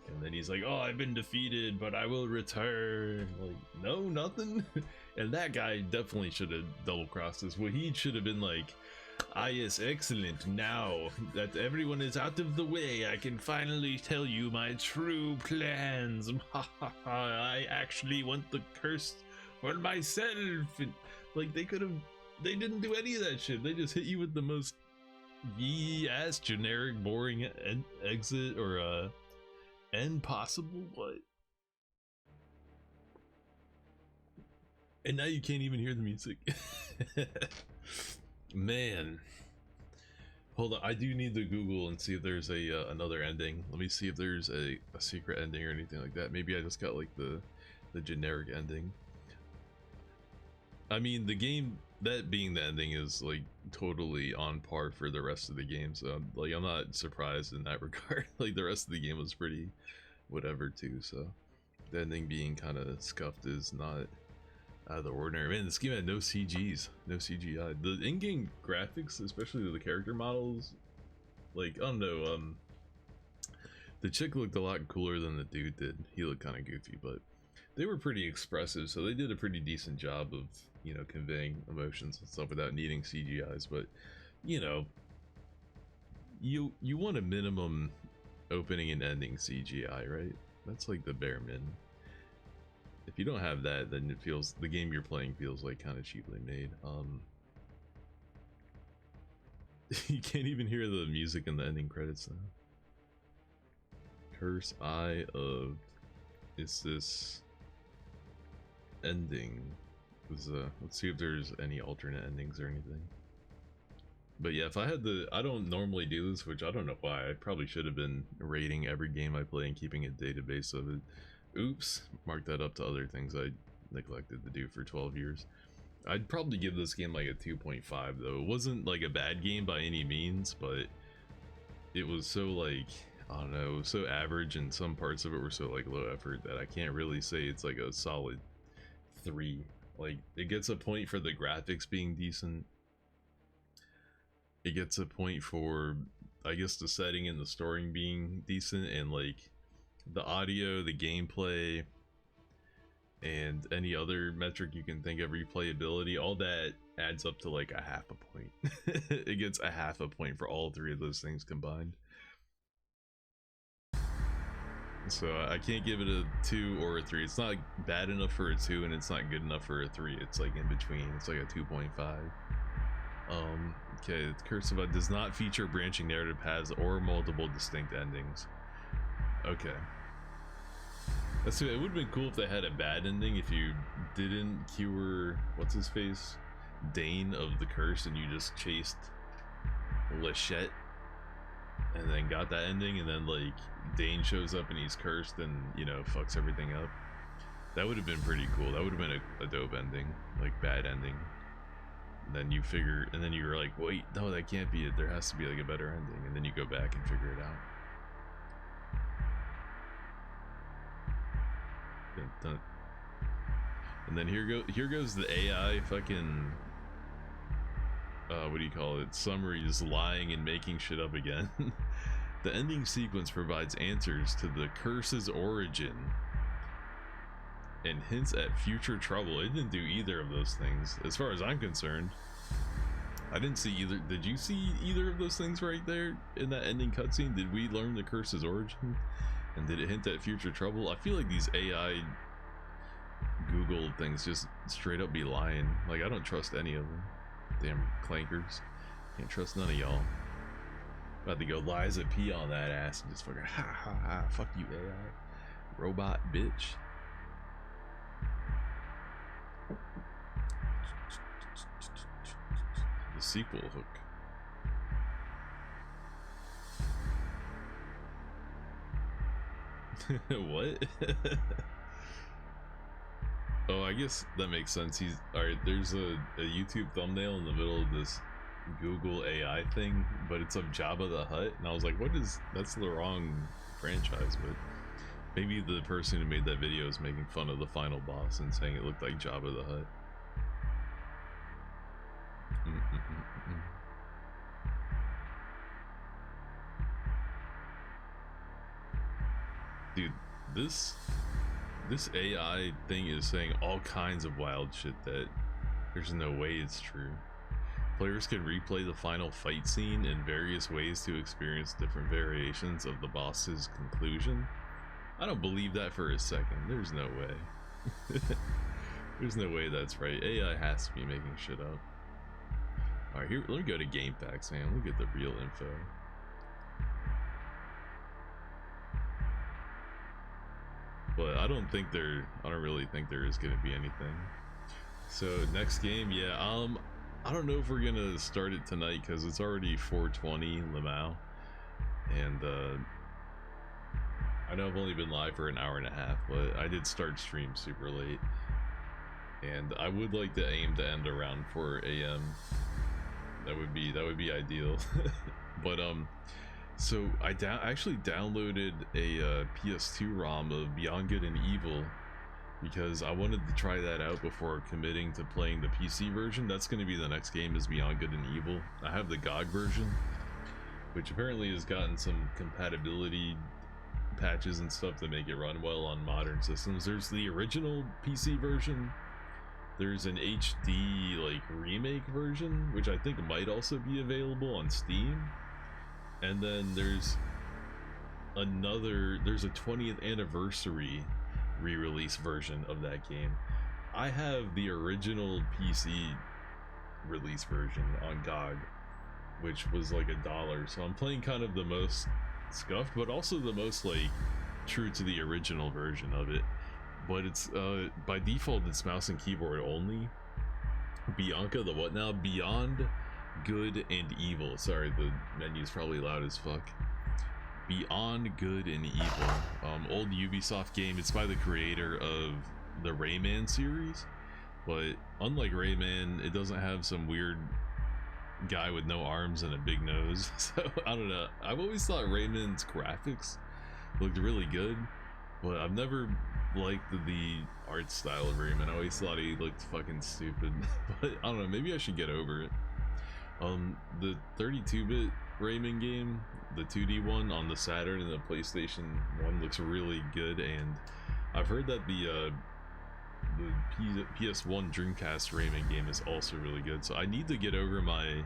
And then he's like, oh, I've been defeated, but I will return. Like, no, nothing. And that guy definitely should have double crossed us. Well, he should have been like, ah, yes, excellent. Now that everyone is out of the way, I can finally tell you my true plans. I actually want the curse for myself. And, like, they didn't do any of that shit. They just hit you with the most ass generic, boring exit or end possible. What? And now you can't even hear the music. Man, hold on, I do need to Google and see if there's a another ending. Let me see if there's a secret ending or anything like that. Maybe I just got like the generic ending. I mean, the game, that being the ending, is like totally on par for the rest of the game, so like I'm not surprised in that regard. Like the rest of the game was pretty whatever too, so the ending being kind of scuffed is not out of the ordinary. Man, this game had no CGs, no CGI. The in-game graphics, especially the character models, like, I don't know, the chick looked a lot cooler than the dude did. He looked kind of goofy, but they were pretty expressive, so they did a pretty decent job of, you know, conveying emotions and stuff without needing CGIs. But, you know, you want a minimum opening and ending CGI, right? That's like the bare min. If you don't have that, then it feels, the game you're playing feels like kind of cheaply made. You can't even hear the music in the ending credits now. Curse Eye of Isis ending. Let's see if there's any alternate endings or anything. But yeah, if I had I don't normally do this, which I don't know why. I probably should have been rating every game I play and keeping a database of it. Oops, mark that up to other things I neglected to do for 12 years. I'd probably give this game like a 2.5 though. It wasn't like a bad game by any means, but it was so like, I don't know, so average, and some parts of it were so like low effort that I can't really say it's like a solid 3. Like, it gets a point for the graphics being decent. It gets a point for, I guess, the setting and the story being decent, and like the audio, the gameplay, and any other metric you can think of, replayability, all that adds up to like a half a point. It gets a half a point for all 3 of those things combined. So I can't give it a 2 or a 3. It's not bad enough for a 2 and it's not good enough for a 3. It's like in between. It's like a 2.5. Okay, Curse of does not feature branching narrative paths or multiple distinct endings. Okay. It would have been cool if they had a bad ending, if you didn't cure what's his face, Dane of the curse, and you just chased Lachette and then got that ending, and then like Dane shows up and he's cursed and, you know, fucks everything up. That would have been pretty cool. That would have been a dope ending, like bad ending. And then you figure, and then you're like, wait, no, that can't be it. There has to be like a better ending, and then you go back and figure it out. Dun, dun. And then here goes the AI fucking what do you call it, summaries lying and making shit up again. The ending sequence provides answers to the curse's origin and hints at future trouble. It didn't do either of those things as far as I'm concerned. I didn't see either. Did you see either of those things right there in that ending cutscene? Did we learn the curse's origin? And did it hint at future trouble? I feel like these AI Google things just straight up be lying. Like, I don't trust any of them. Damn clankers. Can't trust none of y'all. About to go Liza P on that ass and just fucking ha ha ha. Fuck you, AI. Robot bitch. The sequel hook. What? Oh, I guess that makes sense. He's alright. There's a YouTube thumbnail in the middle of this Google AI thing, but it's of Jabba the Hutt, and I was like, what is, that's the wrong franchise, but maybe the person who made that video is making fun of the final boss and saying it looked like Jabba the Hutt. Dude, this AI thing is saying all kinds of wild shit that there's no way it's true. Players can replay the final fight scene in various ways to experience different variations of the boss's conclusion. I don't believe that for a second. There's no way. There's no way that's right. AI has to be making shit up. Alright, here, let me go to GameFAQs, man. Let me get the real info. But I don't really think there is gonna be anything. So next game, yeah, I don't know if we're gonna start it tonight because it's already 4:20 Lamau, and I know I've only been live for an hour and a half, but I did start stream super late, and I would like to aim to end around 4 a.m. That would be ideal. But so I actually downloaded a PS2 ROM of Beyond Good and Evil because I wanted to try that out before committing to playing the PC version. That's going to be the next game, is Beyond Good and Evil. I have the GOG version, which apparently has gotten some compatibility patches and stuff to make it run well on modern systems. There's the original PC version. There's an HD like remake version, which I think might also be available on Steam. And then there's a 20th anniversary re-release version of that game. I have the original PC release version on GOG, which was like $1, so I'm playing kind of the most scuffed, but also the most like true to the original version of it. But it's by default it's mouse and keyboard only. Bianca the what now? Beyond Good and Evil. Sorry, the menu's probably loud as fuck. Beyond Good and Evil. Old Ubisoft game. It's by the creator of the Rayman series, but unlike Rayman, it doesn't have some weird guy with no arms and a big nose. So I don't know. I've always thought Rayman's graphics looked really good, but I've never liked the art style of Rayman. I always thought he looked fucking stupid. But I don't know, maybe I should get over it. The 32-bit Rayman game, the 2D one on the Saturn and the PlayStation 1 looks really good, and I've heard that the PS1 Dreamcast Rayman game is also really good. So I need to get over my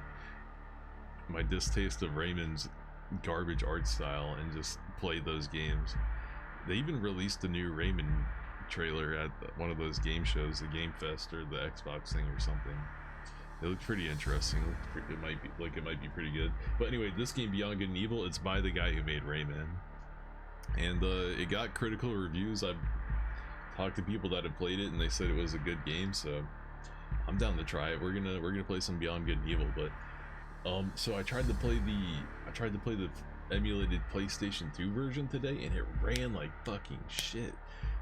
distaste of Rayman's garbage art style and just play those games. They even released a new Rayman trailer at one of those game shows, the Game Fest or the Xbox thing or something. It looked pretty interesting. It might be pretty good. But anyway, this game, Beyond Good and Evil, it's by the guy who made Rayman, and it got critical reviews. I've talked to people that have played it, and they said it was a good game. So I'm down to try it. We're gonna play some Beyond Good and Evil. But so I tried to play the emulated PlayStation 2 version today, and it ran like fucking shit.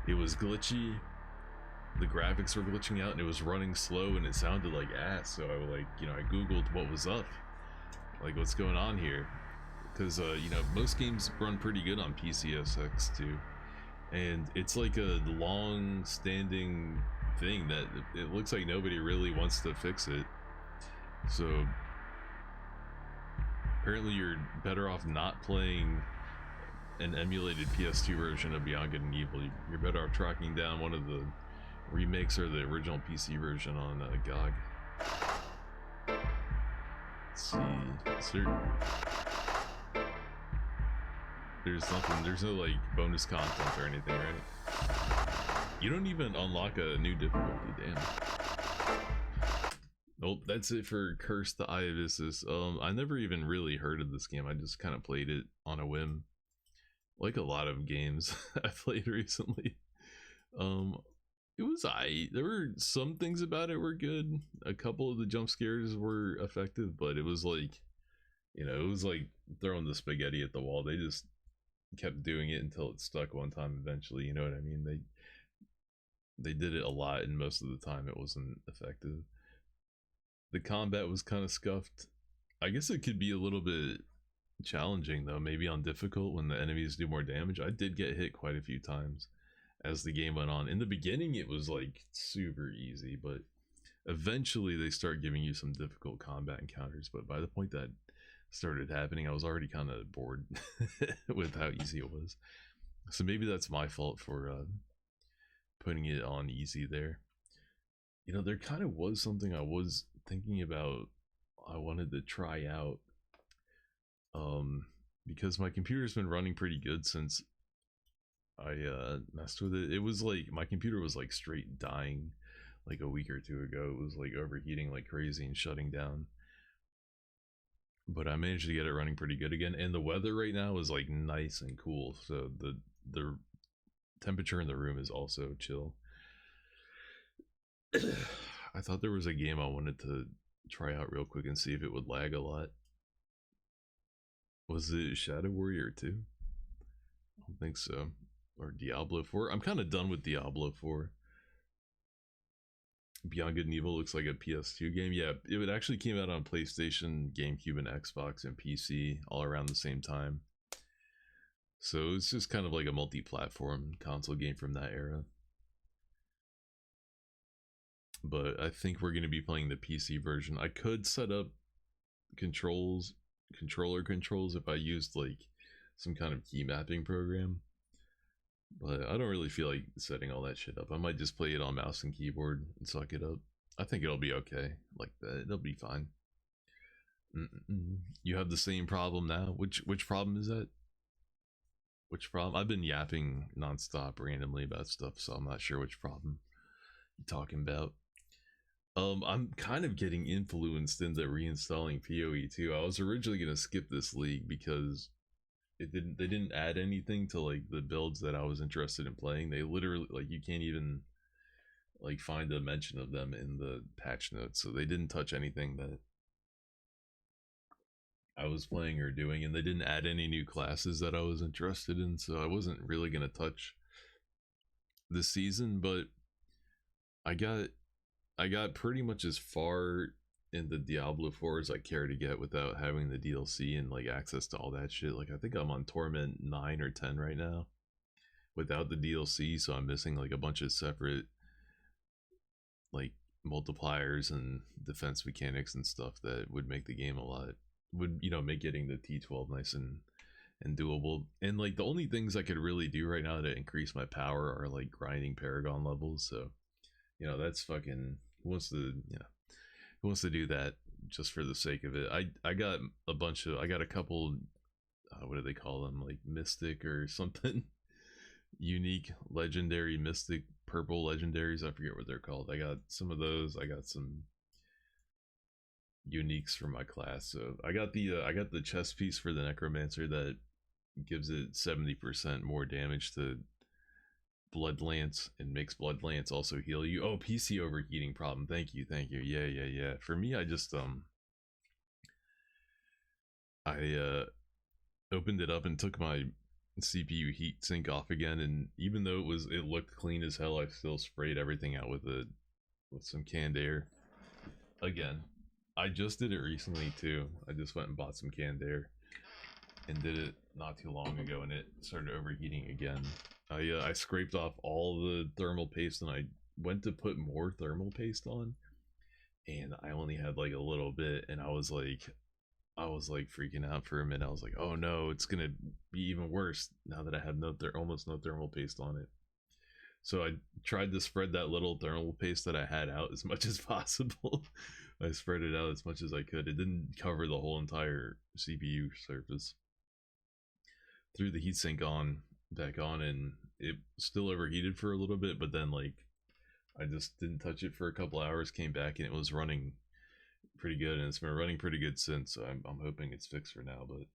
It was glitchy. The graphics were glitching out, and it was running slow, and it sounded like ass. So I googled what was up, like what's going on here, because most games run pretty good on PCSX too, and it's like a long-standing thing that it looks like nobody really wants to fix it. So apparently you're better off not playing an emulated PS2 version of Beyond Good and Evil. You're better off tracking down one of the remakes or the original PC version on GOG. Let's see. There's no like bonus content or anything, right? You don't even unlock a new difficulty, damn. Nope, that's it for Curse the Eye of Isis. I never even really heard of this game. I just kind of played it on a whim, like a lot of games I played recently. It was there were some things about it were good. A couple of the jump scares were effective, but it was like, it was like throwing the spaghetti at the wall. They just kept doing it until it stuck one time eventually, you know what I mean? They did it a lot, and most of the time it wasn't effective. The combat was kind of scuffed. I guess it could be a little bit challenging though, maybe on difficult when the enemies do more damage. I did get hit quite a few times as the game went on. In the beginning it was like super easy, but eventually they start giving you some difficult combat encounters. But by the point that started happening, I was already kind of bored with how easy it was. So maybe that's my fault for putting it on easy there. There kind of was something I was thinking about I wanted to try out, because my computer's been running pretty good since I messed with it. It was like my computer was like straight dying like a week or two ago. It was like overheating like crazy and shutting down, but I managed to get it running pretty good again. And the weather right now is like nice and cool, so the temperature in the room is also chill. I thought there was a game I wanted to try out real quick and see if it would lag a lot. Was it Shadow Warrior 2? I don't think so. Or Diablo 4. I'm kind of done with Diablo 4. Beyond Good and Evil looks like a PS2 game. Yeah, it actually came out on PlayStation, GameCube, and Xbox and PC all around the same time. So it's just kind of like a multi-platform console game from that era. But I think we're going to be playing the PC version. I could set up controller controls if I used like some kind of key mapping program, but I don't really feel like setting all that shit up. I might just play it on mouse and keyboard and suck it up. I think it'll be okay like that. It'll be fine. You have the same problem now. Which problem is that? Which problem? I've been yapping nonstop randomly about stuff, so I'm not sure which problem you're talking about. I'm kind of getting influenced into reinstalling PoE 2. I was originally gonna skip this league because they didn't add anything to like the builds that I was interested in playing. They literally, like, you can't even like find a mention of them in the patch notes, so they didn't touch anything that I was playing or doing, and they didn't add any new classes that I was interested in, so I wasn't really gonna touch this season. But I got pretty much as far into Diablo 4 as I care to get without having the DLC and like access to all that shit. Like I think I'm on Torment 9 or 10 right now without the DLC, so I'm missing like a bunch of separate like multipliers and defense mechanics and stuff that would make the game make getting the T12 nice and doable. And like the only things I could really do right now to increase my power are like grinding Paragon levels. So that's fucking, who wants to do that just for the sake of it? I got a couple what do they call them, like Mystic or something unique legendary mystic purple legendaries. I forget what they're called. I got some of those. I got some uniques for my class. So I got the chest piece for the necromancer that gives it 70% more damage to blood lance and makes blood lance also heal you. Oh, PC overheating problem. Thank you. Yeah. For me, I just I opened it up and took my CPU heat sink off again, and even though it looked clean as hell, I still sprayed everything out with some canned air again. I just did it recently too. I just went and bought some canned air and did it not too long ago, and it started overheating again. I scraped off all the thermal paste, and I went to put more thermal paste on, and I only had like a little bit, and I was like freaking out for a minute. I was like, oh no, it's gonna be even worse now that I have almost no thermal paste on it. So I tried to spread that little thermal paste that I had out as much as possible. I spread it out as much as I could. It didn't cover the whole entire CPU surface. Threw the heatsink back on, and it still overheated for a little bit, but then like I just didn't touch it for a couple hours, came back, and it was running pretty good, and it's been running pretty good since. So I'm hoping it's fixed for now, but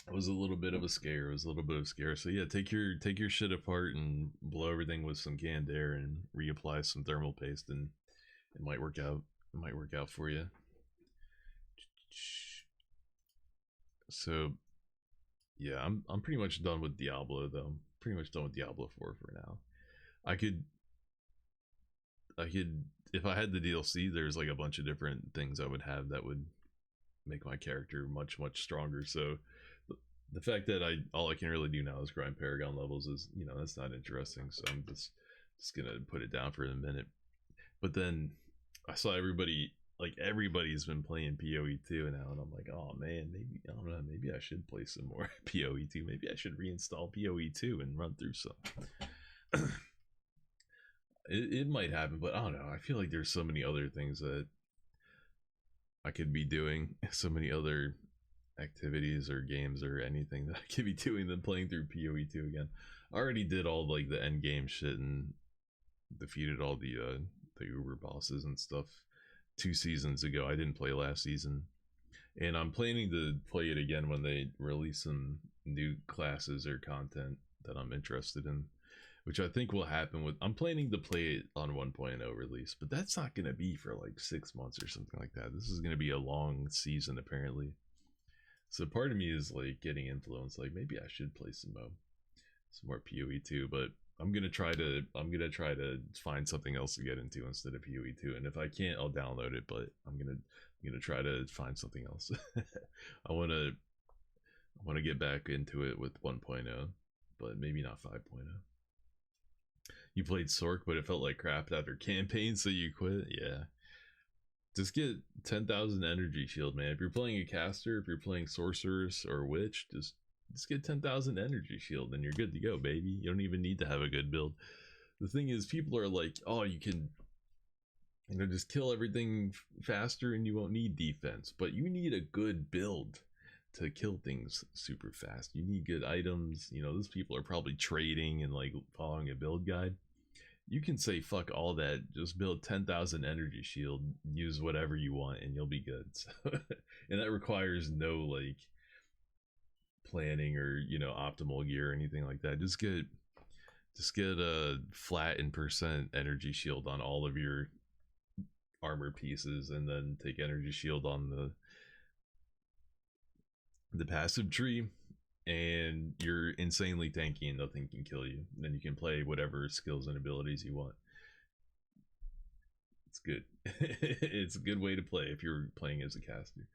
it was a little bit of a scare. So yeah, take your shit apart and blow everything with some canned air and reapply some thermal paste, and it might work out. It might work out for you. So yeah, I'm pretty much done with Diablo though. I'm pretty much done with Diablo 4 for now. I could if I had the DLC, there's like a bunch of different things I would have that would make my character much stronger. So the fact that all I can really do now is grind Paragon levels is, you know, that's not interesting. So I'm just gonna put it down for a minute. But then I saw everybody's been playing PoE2 now, and I'm like, oh man, maybe I don't know, maybe I should play some more PoE2. Maybe I should reinstall PoE2 and run through some. It might happen, but I don't know. I feel like there's so many other things that I could be doing, so many other activities or games or anything that I could be doing than playing through PoE2 again. I already did all like the end game shit and defeated all the Uber bosses and stuff 2 seasons ago. I didn't play last season, and I'm planning to play it again when they release some new classes or content that I'm interested in, which I think will happen with. I'm planning to play it on 1.0 release, but that's not going to be for like 6 months or something like that. This is going to be a long season apparently. So part of me is like getting influenced, like maybe I should play some more PoE2, but I'm gonna try to find something else to get into instead of PoE2, and if I can't, I'll download it. But I'm gonna try to find something else. I wanna get back into it with 1.0, but maybe not 5.0. You played Sork, but it felt like crap after campaign, so you quit. Yeah. Just get 10,000 energy shield, man. If you're playing a caster, if you're playing sorceress or witch, just get 10,000 energy shield and you're good to go, baby. You don't even need to have a good build. The thing is, people are like, oh, you can, you know, just kill everything faster and you won't need defense. But you need a good build to kill things super fast. You need good items. You know, those people are probably trading and like following a build guide. You can say fuck all that, just build 10,000 energy shield, use whatever you want, and you'll be good. So, and that requires no like planning or, you know, optimal gear or anything like that. Just get a flat and percent energy shield on all of your armor pieces, and then take energy shield on the passive tree, and you're insanely tanky and nothing can kill you. Then you can play whatever skills and abilities you want. It's good. It's a good way to play if you're playing as a caster.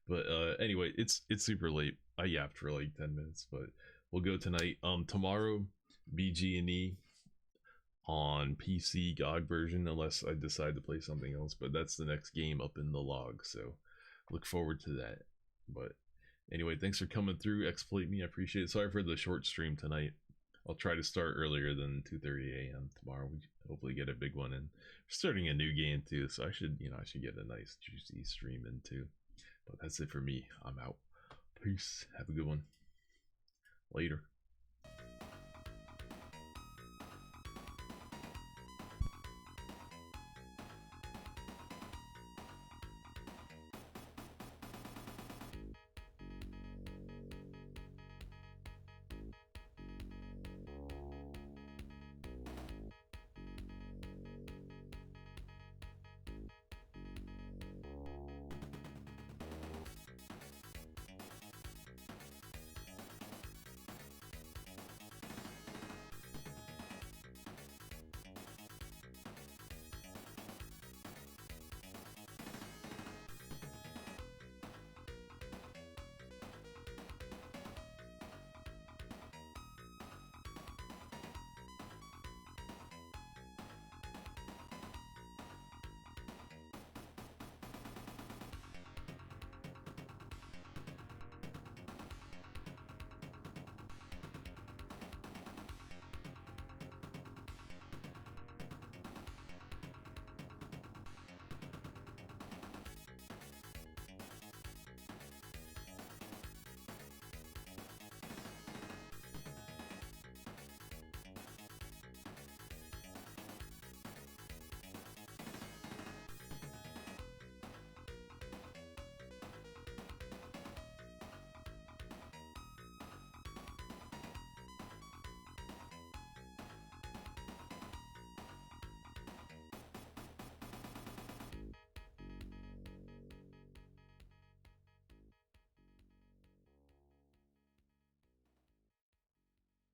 But anyway, it's super late. I yapped for like 10 minutes, but we'll go tonight. Tomorrow, BG&E on PC GOG version, unless I decide to play something else. But that's the next game up in the log, so look forward to that. But anyway, thanks for coming through. Exploit me, I appreciate it. Sorry for the short stream tonight. I'll try to start earlier than 2:30 a.m. tomorrow. We hopefully get a big one, and we're starting a new game too, so I should get a nice juicy stream in too. But that's it for me. I'm out. Peace. Have a good one. Later.